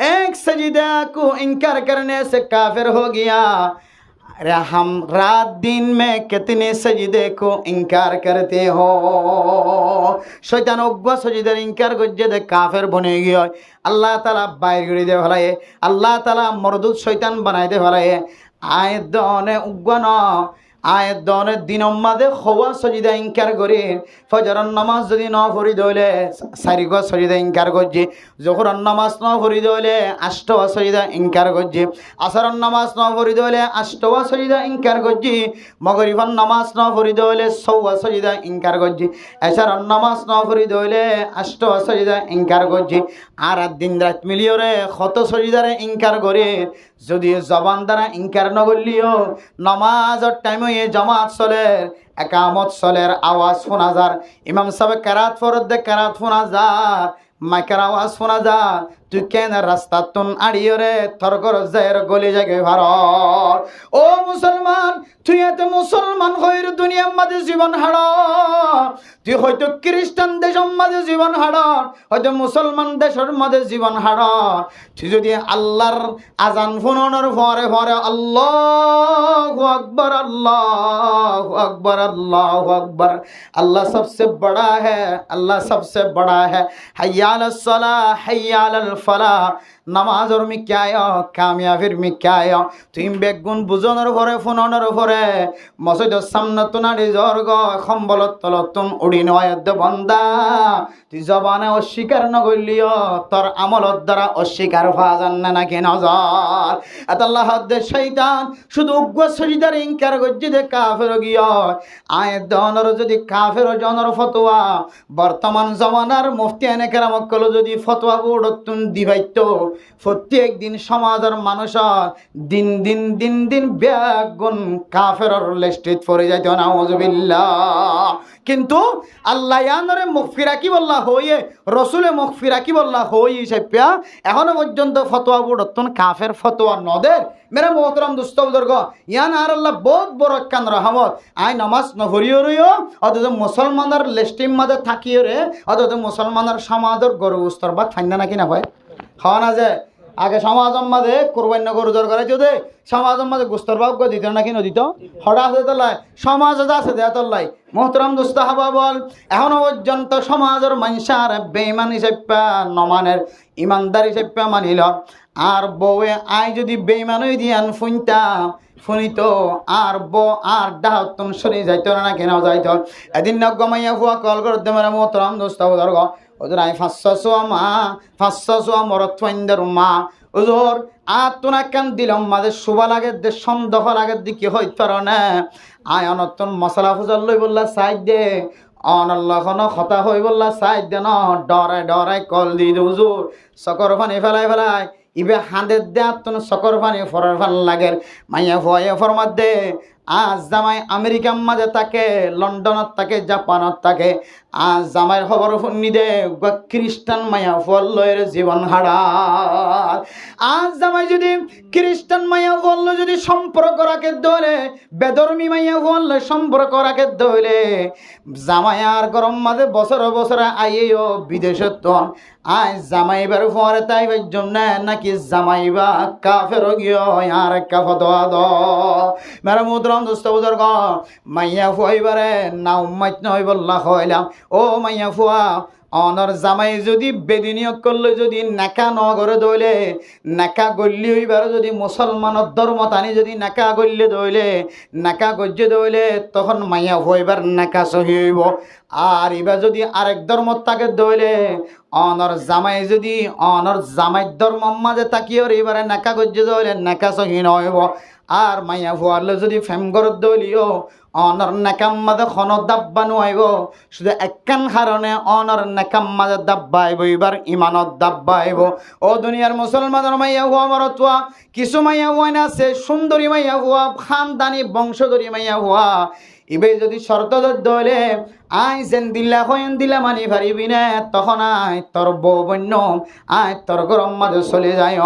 S1: एक सजदा को इनकार करने से काफिर हो गया अरे हम रात दिन में कितने सजदे को इनकार करते हो शैतान उग्वा सजदार इनकार करजे दे काफिर बने गया अल्लाह ताला बाहर गड़ी दे भलाए अल्लाह ताला मरदूद शैतान बनाए दे भलाए आय दोने उग्वा ना आयत दोने दिनों मादे खवा सजिदा इनकार करे फजरन नमाज जदि न पढ़ी दले सारिगो सजिदा इनकार करजे जोहरन नमाज न पढ़ी दले अष्टवा सजिदा इनकार करजे असरन नमाज न पढ़ी दले अष्टवा सजिदा इनकार करजे मगरिबन नमाज न पढ़ी दले सौवा सजिदा इनकार करजे एशरन नमाज न पढ़ी दले अष्टवा सजिदा इनकार करजे আর দিন রাত মিলিয়রে কত সজিদারে ইনকার করে যদি জবান দ্বারা ইনকার ন করলিও নামাজের টাইমে জামাত চলে একামত চলের আওয়াজ শোনা যার ইমাম সাহেব কেরাত ফরদ দে কেরাত শোনা যার মাইকের আওয়াজ শোনা যার তুই কেন রাস্তা তুন আড়িয়রে থরকর জায়ের গলি জাগে ভারত ও মুসলমান তুই এত মুসলমান হইর দুনিয়ার মাঝে জীবন হারা তুই হয়তো খ্রিস্টান দেশের মাঝে জীবন হারা হয়তো মুসলমান দেশের মাঝে জীবন হারা তুই যদি আল্লাহর আজান শুনানোর পরে পরে আল্লাহু আকবার আল্লাহু আকবার আল্লাহু আকবার আল্লাহ সবসে বড়া হ্যায় আল্লাহ সবসে বড়া হ্যায় হাইয়া আলাস সালাহ হাইয়া আলাল ফলা নামাজর মি ক্যায় কামিয়াবির মি ক্যায় তুই বেগুন বুজনের ঘরে ফোননের ঘরে মসজিদ সামনে তোনারি জর্গ সম্বলত তলতুন উড়ি নয়দ বন্দা তুই জবানে অস্বীকার নগলিও তোর আমলত দ্বারা অস্বীকার হওয়া জান না কি নজর এত আল্লাহ দে শয়তান শুধু উগ্র সজিদার ইনকার গজ্জি দে কাফের গিয়া আয়াত দনর যদি কাফের জনর ফতোয়া বর্তমান জমানার মুফতি এনে কেরামত কল যদি ফতোয়া বোর্ড তুন দিবাইতো প্রত্যেক দিন সমাজের মানুষ দিন দিন দিন দিন ব্যাগুন কাফের লিস্টে পড়ে যাইতো নাউজুবিল্লাহ কিন্তু আল্লাহ ইয়ানরে মুগফিরা কি বললা হইয়ে রসুলে মুগফিরা কি বললা হই হিসেবে এখনো পর্যন্ত ফতোয়া বুড়তন কাফের ফতোয়া নদের মেরা মোহতরম দুস্থ বুজুর্গ ইয়ান আর আল্লাহ বহুত বড় কান রহমত আই নামাজ নভরিও রইও অথচ মুসলমানের লেস্টিম মাঝে থাকিও রে অথচ মুসলমানের সমাজের গরু উস্তর বা খাইনা নাকি না ভাই খাওয়া না যায় আগে সমাজের মাঝে কোরবান্য গরু জোর করে যদি সমাজের মাঝে গুস্তর বাবু দিত নাকি নদিত হঠাৎ আছে তোলাই সমাজ আছে দেয়া তোলাই মোহতরম দুস্থ হাবা বল এখনো পর্যন্ত সমাজের মানুষের বেঈমান হিসেবে নমানের ইমানদার হিসেবে মানিল আর বউয়ে আই যদি বেঈমান হই দিয়ান ফুনিত আর আর ডাহতন সরে যাইত না কেন যাইত এদিন ন গমাইয়া ফুয়া কল করতে মেরা মোহতরম দুস্থ বুজুর্গ ওদের আই 500 মরত ফাইন্দার মা ওজোর আতুনা কান দিলাম মাঝে শুভা লাগে দে সন্দেহ লাগে দিকে হইত পারো না আয় অনতন মশলা ফুজল লই বললা সাইড দে অনল্লাহ কথা হই বললা সাইড দে ন ডরাই কল দি দে হুজুর সকর ফানি ফেলাই ইবে হাঁদের দে আতুন সকর ফানি ফরার ফান লাগের মাইয়া ভয়ে ফরমাত দে আজ জামাই আমেরিকার মাঝে থাকে লন্ডনত থাকে জাপানত থাকে আজ জামাইয়ের খবর শুনি দে খ্রিস্টান মাইয়া ফল লয়ের জীবন হারা আজ জামাই যদি খ্রিস্টান মাইয়া ফল যদি সম্পর্ক রাখে ধরে বেধর্মী মাইয়া ফল সম্পর্ক রাখে ধরে জামাই আর গরম মাঝে বছরে আইয়েও বিদেশত তন আজ জামাইবার পরে তাই জন্য নাকি জামাইবা কাফের গিয়ে আর একটা ফতোয়া দ মেরা মুদ্রম দোস্ত বুজুর্গ মাইয়া ফুয়াইবারে না উম্মাইত নয় বললা হইলাম ও মাইয়া ফুয়া অনর জামাই যদি বেদিনিয়ত করলে যদি নাকা নগরে দইলে নাকা গল্লি হইবার যদি মুসলমানের ধর্ম টানি যদি নাকা গল্লি দইলে নাকা গজ্জে দইলে তখন মাইয়া হইবার নাকা সহি হইব আর এবার যদি আরেক ধর্ম তাকে দইলে অনর জামাই যদি অনর জামাই ধর্ম মাঝে তাকিয়ে এবারে নাকা গজ্জে দইলে নাকা সহি নইব আর মাইয়া ফুয়ারলে যদি ফেম গরত দলিও অনর নাকাম মাঝে খন দাব্বা নুয়াইব শুধু একখান কারণে অনর নাকাম মাঝে দাব্বা আইব এবার ইমানত দাব্বা আইব ও দুনিয়ার মুসলমানের মাইয়া হুয়া মরতুয়া কিছু মাইয়া হুয়া না আছে সুন্দরী মাইয়া হুয়া খানদানি বংশধরী মাইয়া হুয়া ইবে যদি শর্ত দলে আই যেন দিলা হয়েন দিলা মানি পারিবি না তখন আয় তোর বউ বন্য আয় তোর গরম মাঝে চলে যায়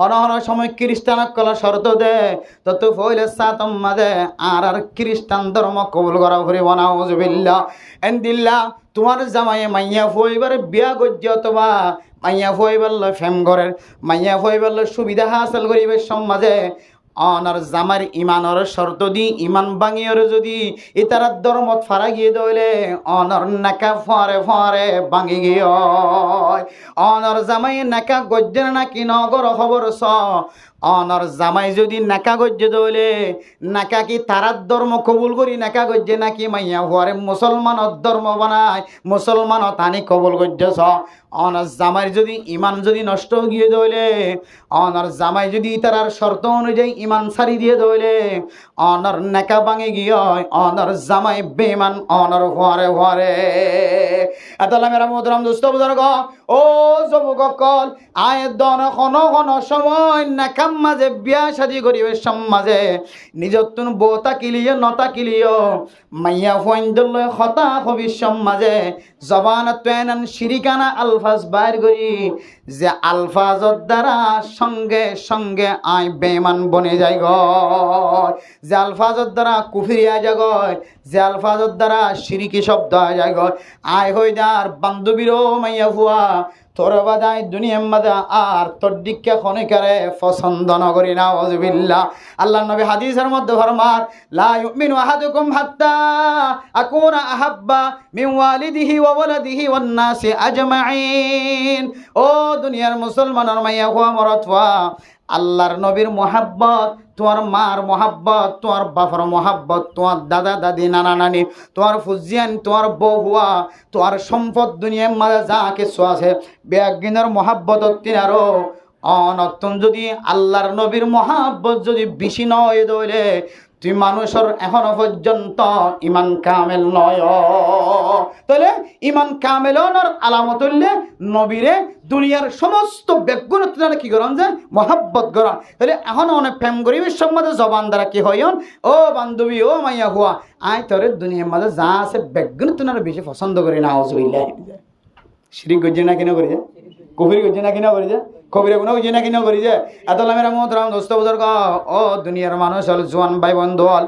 S1: অনহন সময় খ্রিস্টানক কলা শর্ত দে তত ফইলে সাতম মাঝে আর খ্রিস্টান ধর্ম কবুল করা ফুরিব না উজুবিল্লাহ এন দিল্লা তোমার জামাই মাইয়া ফইবার বিয়া গজ্য অথবা মাইয়া ফইবার ফেম ঘরের মাইয়া ফইবার সুবিধা হাসিল করিবে সমাজে অনর জামার ইমানর শর্ত দি ইমান ভাঙিয়র যদি ইতার ধর্মত ফারা গিয়ে দইলে অনর নাকা ফরে ভাঙি গিয়ে অনর জামাই নাকা গজ্জের নাকি নগর খবর স অনর জামাই যদি নাকা গজ্জে দইলে নাকা কি তারার ধর্ম কবুল করি নাকা গজ্জে নাকি মাইয়া হওয়ারে মুসলমানের ধর্ম বানায় মুসলমান তানি কবুল গজ্জেছ অনর জামাই যদি ইমান যদি নষ্ট গিয়ে দইলে অনর জামাই যদি তারার শর্ত অনুযায়ী ইমান সারি দিয়ে দইলে অনর নাকা ভাঙে গিয়ে অনর জামাই বেমান অনর হওয়ারে এতলা মেরা মোহতরম দোস্ত বুজুর্গ ও যুবকসকল আয় দন খন সময় নাকাম মাঝে বিয়া শাদি করিবে সমাজে নিজতুন বউ তাকিলিও নতাকিলিও মাইয়া ফইন্দল হতা হবি সমাজে জবান তুয়ানান শিরিকানা আলফাজ বাইর করি যে আলফাজর দ্বারা সঙ্গে আই বেমান বনে যায় গ যে আলফাজর দ্বারা কুফরিয়া যায় গ যে আলফাজর দ্বারা শিরিকি শব্দ যায় গ আয় হইদার বান্ধবীরও মাইয়া ফুয়া তোর বাদাই দুনিয়ার মাদা আর তোর দিকে খনিকারে পছন্দ নগরী না ওয়াজবিল্লাহ আল্লাহ নবী হাদিসের মধ্যে ফরমান লা ইউমিনু আহাদুকুম হাত্তা আকুনা আহাব্বা মিন ওয়ালিদিহি ওয়া ওয়ালাদিহি ওয়ান নাসি আজমাইন ও দুনিয়ার মুসলমানের মাইয়া হুয়া মরতওয়া আল্লাহর নবীর মোহাব্বত তোমার মার মোহাব্বত তোমার বাবার মোহাব্বত তোমার দাদা দাদি নানা নানি তোমার ফুজিয়ান তোমার বউ হুয়া তোমার সম্পদ দুনিয়ার মাঝে যা কিছু আছে বেগিনের মোহাব্বত তিনারও অনতুন যদি আল্লাহর নবীর মোহাব্বত যদি বেশি নয় দইলে তুই মানুষের এখনো পর্যন্ত ইমান কামেল নয় তাহলে ইমান কামেলনের আলামত হইলে নবীরে দুনিয়ার সমস্ত বেগুন আপনারা কি করেন যে মহাব্বত করেন তাহলে এখন অনেক প্রেম গরিবের সম্বন্ধে জবান দ্বারা কি হইন ও বান্ধবী ও মাইয়া হুয়া আয় তোর দুনিয়ার মাঝে যা আছে বেগুন আপনারা বেশি পছন্দ করি না আউযুবিল্লাহ শিরিক গজ্জে না কিনা করি যে কবির গজ্জে না কিনা করি যে কবিরে গুণা গজ্জে না কিনা করি যে এত লামেরা মোহতরাম দোস্ত বুজুর্গ ও দুনিয়ার মানুষ হল জোয়ান ভাই বন্ধু হল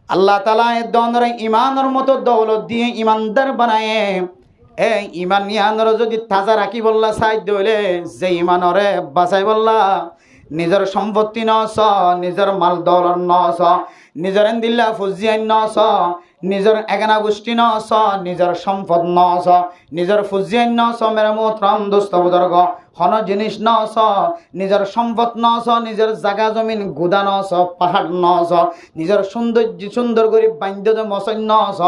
S1: আল্লাহ তাআলা এর দনরে ইমানের মতো দৌলত দিয়ে ইমানদার বানায় এই ইমান ইয়ানর যদি তাজা রাখি বললা সাহায্য হইলে যে ইমানরে বাঁচাই বললা নিজের সম্পত্তি নস নিজের মাল দৌলত নস নিজের দিল্লা ফুজিয়ান নস নিজের এগানা গোষ্ঠী নস নিজের সম্পদ নস নিজের ফুজিয়ান নস মেরা মোহতরম দোস্ত বুজুর্গ হন জিনিস নস নিজের সম্পদ নস নিজের জায়গা জমিন গুদা নস পাহাড় নস নিজের সৌন্দর্য সুন্দর করে বান্ধব মসন নস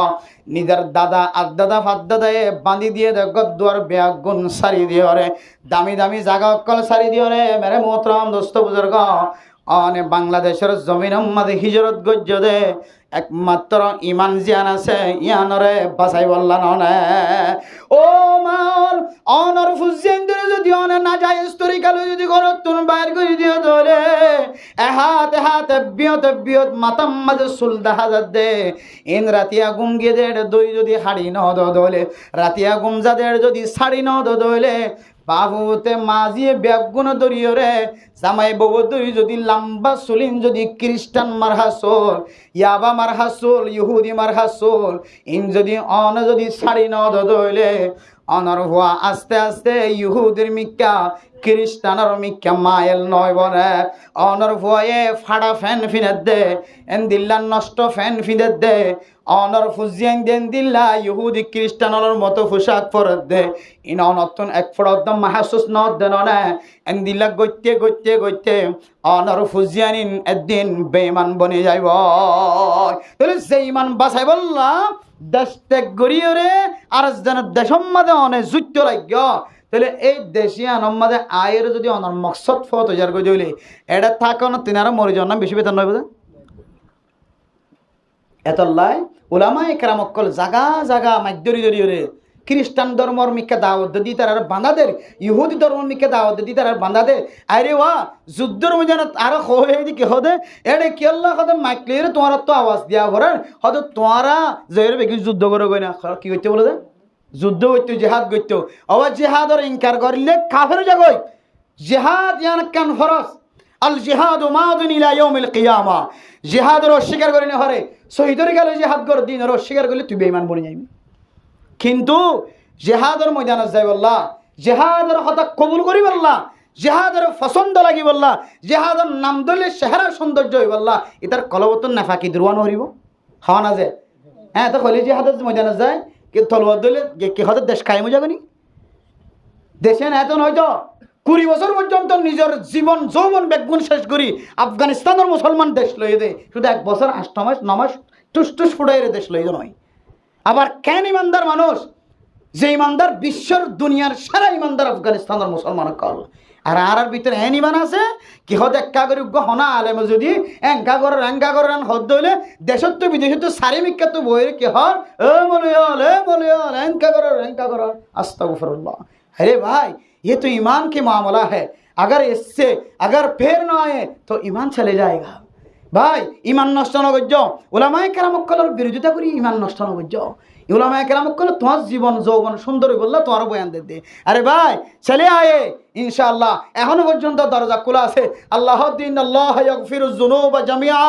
S1: নিজের দাদা আদাদা ফাদাদায়ে বাঁধি দিয়ে দে গদ্দুয়ার বেয়াগুন সারি দিয়ে রে দামি দামি জায়গা অকল সারি দিয়ে রে মেরে মোহতরম দোস্ত বুজুর্গ অনে বাংলাদেশের জমিন মাঝে হিজরত গজ্য দে একমাত্র ইমান জিয়ান আছে ইয়ানরে বাঁচাই বললা ননে ও মাল অনর ফুজিয়ান ধরে যদি অনে না যায় স্তরিকালে যদি ঘরত তুন বাইর করে দিয়ে ধরে হাতে বিয়ত মাতাম মাঝে সুল দেখা যাচ্ছে ইন রাতিয়া গুম গিয়ে দেড় দই যদি হাড়ি ন দলে রাতিয়া গুম যাদের যদি শাড়ি ন দলে বাবুতে মাজিয়ে ব্যাগুন দরিয়ে রে জামাই বাবু দই যদি লম্বা সুলিন যদি খ্রিস্টান মারহাসোল ইয়াবা মারহাসোল ইহুদি মারহাসোল ইন যদি অন যদি শাড়ি ন দলে অনর হওয়া আস্তে আস্তে ইহুদের মিক্কা খ্রিস্টানের মিক্কা মায়েল নয় বলে অনর ভয়ে ফাড়া ফ্যান ফিনে দে এন দিল্লা নষ্ট ফ্যান ফিনে দে অনর ফুজিয়ান দেন দিল্লা ইহুদি খ্রিস্টানের মতো পোশাক পরে দে ইন অনতন এক ফড়দম মাহাসুস ন দেন না এন দিল্লা গইতে অনর ফুজিয়ানিন একদিন বেঈমান বনে যাইব তাহলে সেই ইমান বাঁচাই বললা দেশ ত্যাগ করিও রে আর যেন দেশের মাঝে অনেক যুদ্ধ রাজ্য তাহলে এই দেশিয়া আমাদের আয়ের যদি অনার মকসদ ফত তৈরি করে দিলে এটা থাকে না তিনারা মরে যাওয়ার নাম বেশি বেতন নয় বোঝা এতলাই ওলামা একরাম অকল জাগা মাধ্যরি দরিয়ে খ্রিস্টান ধর্মর মিক্কা দাওয়াত দি তার বাঁধাদের ইহুদি ধর্মর মিক্কা দাওয়াত দি তার বাঁধাদে আরে ওয়া যুদ্ধর মধ্যে আরো হয়ে কি হদে এড়ে কি আল্লাহ হদে মাইকলে তোমার তো আওয়াজ দিয়া ভরেন হয়তো তোমারা জয়ের বেশি যুদ্ধ করে গই না কি করতে বলে দে যুদ্ধ করতে জেহাদ করতে আবার জেহাদর ইনকার করলে কাফের জাগই জেহাদ ইয়ান কান ফরস আল জিহাদু মাদুন ইলা ইয়াউমিল কিয়ামা জিহাদর অস্বীকার করে না হরে শহীদের গেলে জিহাদ কর দিনের অস্বীকার করলে তুই বেঈমান বনে যাবি কিন্তু জেহাদের ময়দানে যাই বললা জেহাদের কথা কবুল করি বললা জেহাদের পছন্দ লাগি বললা জেহাদের নাম ধরলে চেহারা সৌন্দর্য হই বললা এটার কলবতন নাফাকি দুর্বান হরিব হওয়া না যে হ্যাঁ তো হলে জেহাদের ময়দানে যায় কিন্তু তলবার ধরলে কি হতে দেশ কায়েম হয়ে যাবেনি দেশে না এত হয়তো 20 বছর পর্যন্ত নিজের জীবন যৌবন বেগুন শেষ করি আফগানিস্তানের মুসলমান দেশ লইয়ে দেয় শুধু 1 বছর 8 মাস 9 মাস টুস ফুটাইরে দেশ লইয়ে নয় আবার কেন ইমানদার মানুষ যে ইমানদার বিশ্বর দুনিয়ার সারা ইমানদার আফগানিস্তানের মুসলমান কল আর ভিতরে এন ইমান আছে কি হদ একা করে হনা আলেম যদি এঙ্কা করেন হদ হইলে দেশত তো বিদেশত সারি মিক্কা তো বইয়ের কি হর মলিয়াল এঙ্কা কর আস্তাগফিরুল্লাহ अरे भाई ये तो ईमान के मामला है अगर इससे अगर फेर ना आए तो ईमान चले जाएगा ভাই ইমান নষ্ট নগজ্য ওলামায়ে কেরাম কলর বিরোধিতা করি ইমান নষ্ট নগজ্য ওলামায়ে কেরাম কল তোমার জীবন যৌবন সুন্দর বললা তোমার বয়ান দে আরে ভাই চলে আয়ে ইনশাআল্লাহ এখনো পর্যন্ত দরজা খোলা আছে আল্লাহ দিন আল্লাহ ইয়াগফিরুজ যুনুব জামিআ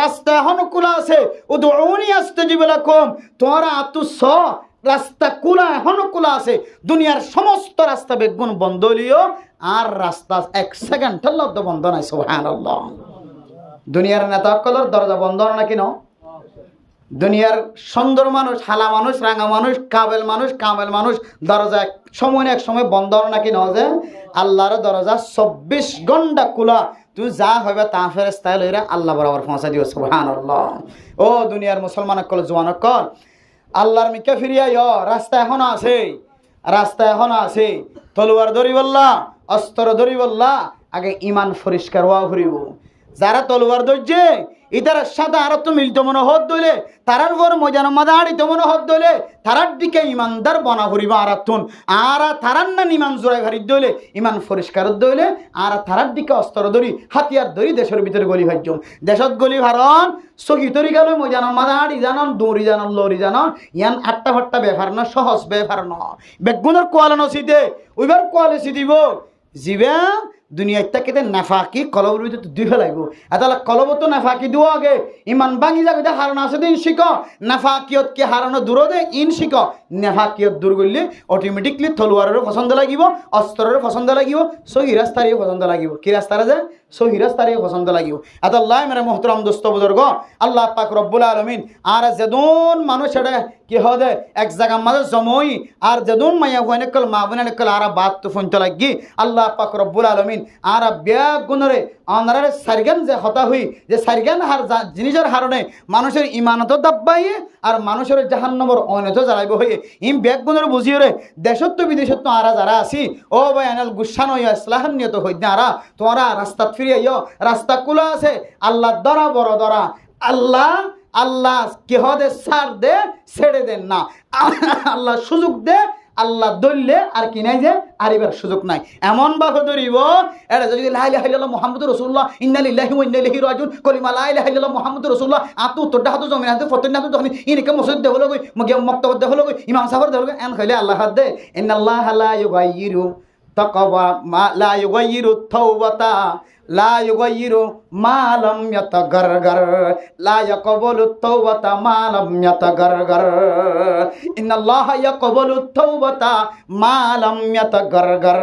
S1: রাস্তা এখনো খোলা আছে উদউনি আস্তাজিব লাকুম তোমরা আতুস রাস্তা খোলা এখনো খোলা আছে দুনিয়ার সমস্ত রাস্তা বেগুন বন্ধ হলিও আর রাস্তা 1 সেকেন্ড লব্ধ বন্ধ নাই সুবহানাল্লাহ দুনিয়ার নেতা কলর দরজা বন্ধ নাকি ন দুনিয়ার সুন্দর মানুষ হালা মানুষ রাঙা মানুষ কামেল মানুষ দরজা সময় না এক সময় বন্ধ নাকি ন যে আল্লাহর দরজা 24 ঘন্টা খোলা তুই যা হবে তা ফেরেশতা লইরা আল্লাহ বরাবর পৌঁছা দিও সুবহানাল্লাহ ও দুনিয়ার মুসলমান কল জওয়ান কল আল্লাহর মিকে ফিরিয়া রাস্তা এখনো আছে তলোয়ার ধরি বললা অস্ত্র ধরি বললা আগে ইমান পরিষ্কার হওয়া হরিব যারা তলোয়ার ধরছে ইতার সাথে আর তো মিলত মনে হত দইলে তারার পর মজানো মাদা আড়িত মনে হত দইলে তারার দিকে ইমানদার বনা করিব আরাতুন আর তারার না ইমান জোড়াই ভারি দইলে ইমান পরিষ্কার দইলে আর তারার দিকে অস্ত্র ধরি হাতিয়ার ধরি দেশের ভিতরে গলি ভাজ্যম দেশত গলি ভারণ সহি তরিকা লই মজানো মাদা আড়ি জানন দৌড়ি জানন লরি জানন ইয়ান আটটা ফাট্টা ব্যাপার না সহজ ব্যাপার ন বেগুনের কোয়ালানো সিদে ওইবার কোয়ালিসি দিব জিবা দুনিয়া কেতে নাফাকি কলবের ভিতরে দুই ফেলাইব এতালা কলব তো নাফাকি দিও আগে ইমান ভাঙি যাবে হারানো আছে দিন শিখ নাফাকিয়ত কে হারানো দূর দে ইন শিখ নাফাকিয়ত দূর করলে অটোমেটিকলি তলোয়ারেরও পছন্দ লাগিব অস্ত্রেরও পছন্দ লাগিব সহি রাস্তারও পছন্দ লাগিব কি রাস্তার যে সহি রাস্তারও পছন্দ লাগিব আল্লাহ মেরে মোহতরম দোস্ত বুজুর্গ আল্লাহ পাক রব্বুল আলামিন আর যেদন মানুষ এটা কি হদে এক জায়গা মাঝে জমই আর যেদন মাইয়া হুয়ানে কল মা বোনে কল আর বাত তো ফোনতে লাগি আল্লাহ পাক রব্বুল আলামিন আর ব্যাগ গুণরে আনার সারগান যে হতা হই যে সারগান হার জিনিসের হারণে মানুষের ইমানত দাব্বাইয়ে আর মানুষের জাহান্নামের অনত জ্বালাইব হয়ে ইম ব্যাগ গুণরে বুঝিয়ে রে দেশত্ব বিদেশত্ব আরা যারা আছি ও ভাই আনাল গুসান হইয়া ইসলাহান নিয়ত হই আরা তোমরা রাস্তা ফিরে আইও রাস্তা কুলা আছে আল্লাহ দরা বড় দরা আল্লাহ আল্লাহ কেহ দে সার দে ছেড়ে দেন না আল্লাহ সুযোগ দে আল্লাহ দললে আর কি নাই যে আর এবার সুযোগ নাই এমন ভাবে ধরিব এটা যদি লা ইলাহা ইল্লাল্লাহ মুহাম্মাদুর রাসূলুল্লাহ ইন্না লিল্লাহি ওয়া ইন্না ইলাইহি রাজিউন কলিমা লা ইলাহা ইল্লাল্লাহ মুহাম্মাদুর রাসূলুল্লাহ আতু তোডা হাতু জমিন হাতে ফতন না তো যখন ইনকে মসজিদ দেহলো গই মগে মক্তব দেহলো গই ইমাম সাহেব দেহলো এন কইলে আল্লাহ হাত দে ইন্নাল্লাহা লা ইউগাইয়িরু তাকাওয়া মা লা ইউগাইয়িরু তাওবাতা লা ইউগাইয়িরু মা লাম ইয়াতাগারগার লা ইয়াকবালু তাওবাতা মা লাম ইয়াতাগারগার ইন্নাল্লাহা ইয়াকবালু তাওবাতা মা লাম ইয়াতাগারগার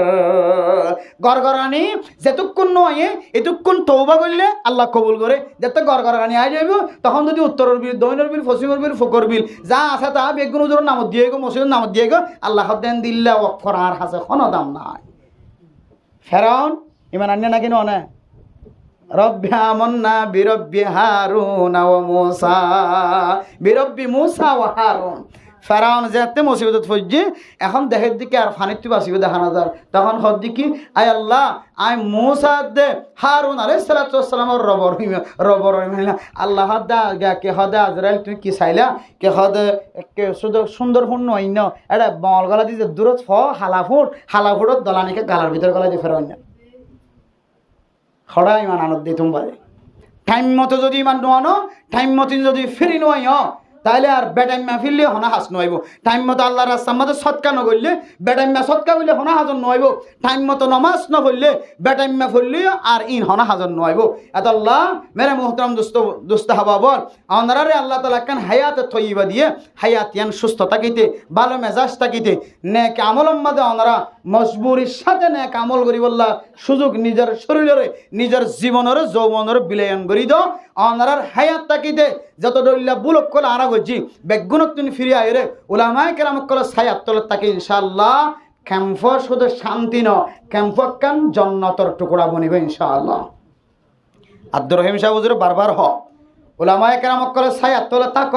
S1: গরগরানি যেতক্ষণ নয় এতক্ষণ তওবা করলে আল্লাহ কবুল করে যত গরগরানি আই যাইব তখন যদি উত্তরের বিল দক্ষিণের বিল পশ্চিমের বিল ফকর বিল যা আছে তা বেগুন উজুর নাম দিয়ে গো মসজিদের নাম দিয়ে গো আল্লাহ দেন দিল্লা ওয়াকফর আর হাসে কোনো দাম নাই ফেরাউন ইমান আন্নে নাকি না রব্বি আমান্না বিরব্বি হারুন ওয়া মূসা বিরব্বি মূসা ওয়া হারুন ফেরাউন যেতে মুসিবত ফজে এখন দেখের দিকে আর ফানিত বাসিব দেখানো যায় তখন হদ দিকে আয় আল্লাহ আয় মূসা দে হারুন আলাইহিস সালাতু ওয়াস সালামের রবর আল্লাহ দা কে হদা আজরাইল তুমি কি চাইলা কে হদ কে সুন্দর পূর্ণ অন্য এটা বল গলা দিয়ে দূরত ফ হালাফুট দলানিকে গালার ভিতর গলা দিয়ে ফেরাউন খড়া ইমান আনত দিই তোমার টাইম মতো যদি ইমান নোয়ানো টাইম মতো যদি ফিরি নোয়াই তাহলে আর বেটাইমা ফিরলে হনা হাস নইব টাইম মতো আল্লাহর রাস্তার মধ্যে সৎকা নগরলে বেটাইমা সৎকা বললে হনা হাজন নইব টাইম মতো নমাজ ন পড়লে বেটাইমা পড়লে আর ইন হনা হাজন নইব এত আল্লাহ মেরে মোহতরম দুস্ত হবা বল আনারে আল্লাহ তাআলা কান হায়াত তৈবা দিয়ে হায়াত ইয়ান সুস্থ থাকিতে ভালো মেজাজ থাকিতে নেক আমলের মধ্যে আনারা মজবুরির সাথে নেক আমল করি বললা সুযোগ নিজের শরীরের নিজের জীবনের যৌবনের বিলায়ন করি দাও আনারার হায়াত থাকিতে যত দলিলা বুলক কল আরা গজি বেগুনত তুমি ফিরে আইরে উলামায়ে কেরাম কল ছায়াত তলত তাকে ইনশাআল্লাহ ক্যাম্প শুধু শান্তি ন ক্যাম্প কান জান্নাতের টুকরা বনিবে ইনশাআল্লাহ আব্দুর রহিম সাহেব হুজুর বারবার হ উলামায়ে কেরাম কল ছায়াত তলত তাক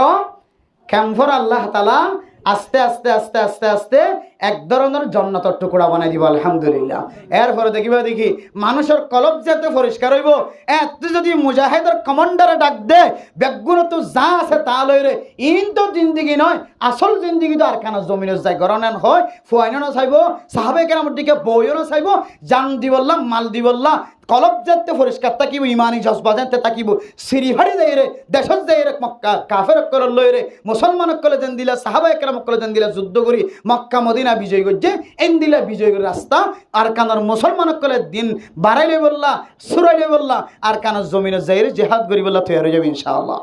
S1: ক্যাম্পর আল্লাহ তাআলা আস্তে আস্তে আস্তে আস্তে আস্তে এক ধরনের জান্নাতের টুকরা বানাই দিব আলহামদুলিল্লাহ এরপরে দেখি মানুষের কলব যাতে পরিষ্কার হইব এত যদি মুজাহিদের কমান্ডারে ডাক দে বেগুন তো যা আছে তা লইরে ইন তো জিন্দিগি নয় আসল জিন্দিগি তো আর কেন জমিনে যাই গরনেন হয় ফুয়াইনও চাইব সাহাবে কেরামের দিকে বইও চাইব জান দিবল্লা মাল দিবল্লা কলব যাতে পরিষ্কার থাকিব ইমানি জজবা যাতে থাকিব সিরিভাড়ি দেয় রে দেশত যাই রে মক্কা কাফের কল লইরে মুসলমান কলে যেন দিলা সাহাবা কেরাম কলে যেন দিলা যুদ্ধ করি মক্কা মদিনা বিজয় করছে এন দিলা বিজয় করে রাস্তা আর কানার মুসলমান কলে দিন বাড়াইলে বললা সুরাইলে বললা আর কানার জমিনে যাই রে জেহাদ করি বললা তৈরি হয়ে যাবে ইনশাআল্লাহ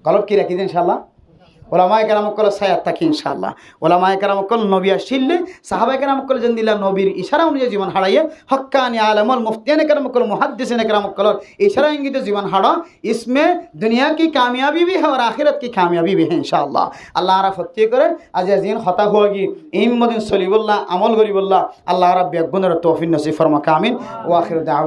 S1: কলব কি রাখি ইনশাআল্লাহ ওলামায়ে কেরাম কল ছায়াত থাকি ইনশাআল্লাহ ওলামায়ে কেরাম কল নবী আসিলে সাহাবায়ে কেরাম কল যেন দিলা নবীর ইশারা অনুযায়ী জীবন হারাইয়ে হক্কানি আলেমুল মুফতিয়ানে কেরাম কল মুহাদ্দিসিনে কেরাম কল ইশারা ইঙ্গিতে জীবন হারা इसमें दुनिया की कामयाबी भी है और आखिरत की कामयाबी भी है इंशाअल्लाह अल्लाह रा फत्ती करे आज दिन खता होगी इम मदिन सलीबुल्लाह अमल करिबुल्लाह अल्लाह रब्बी गुनर तौफीक नसीब फरमा कामिन व आखिर दावा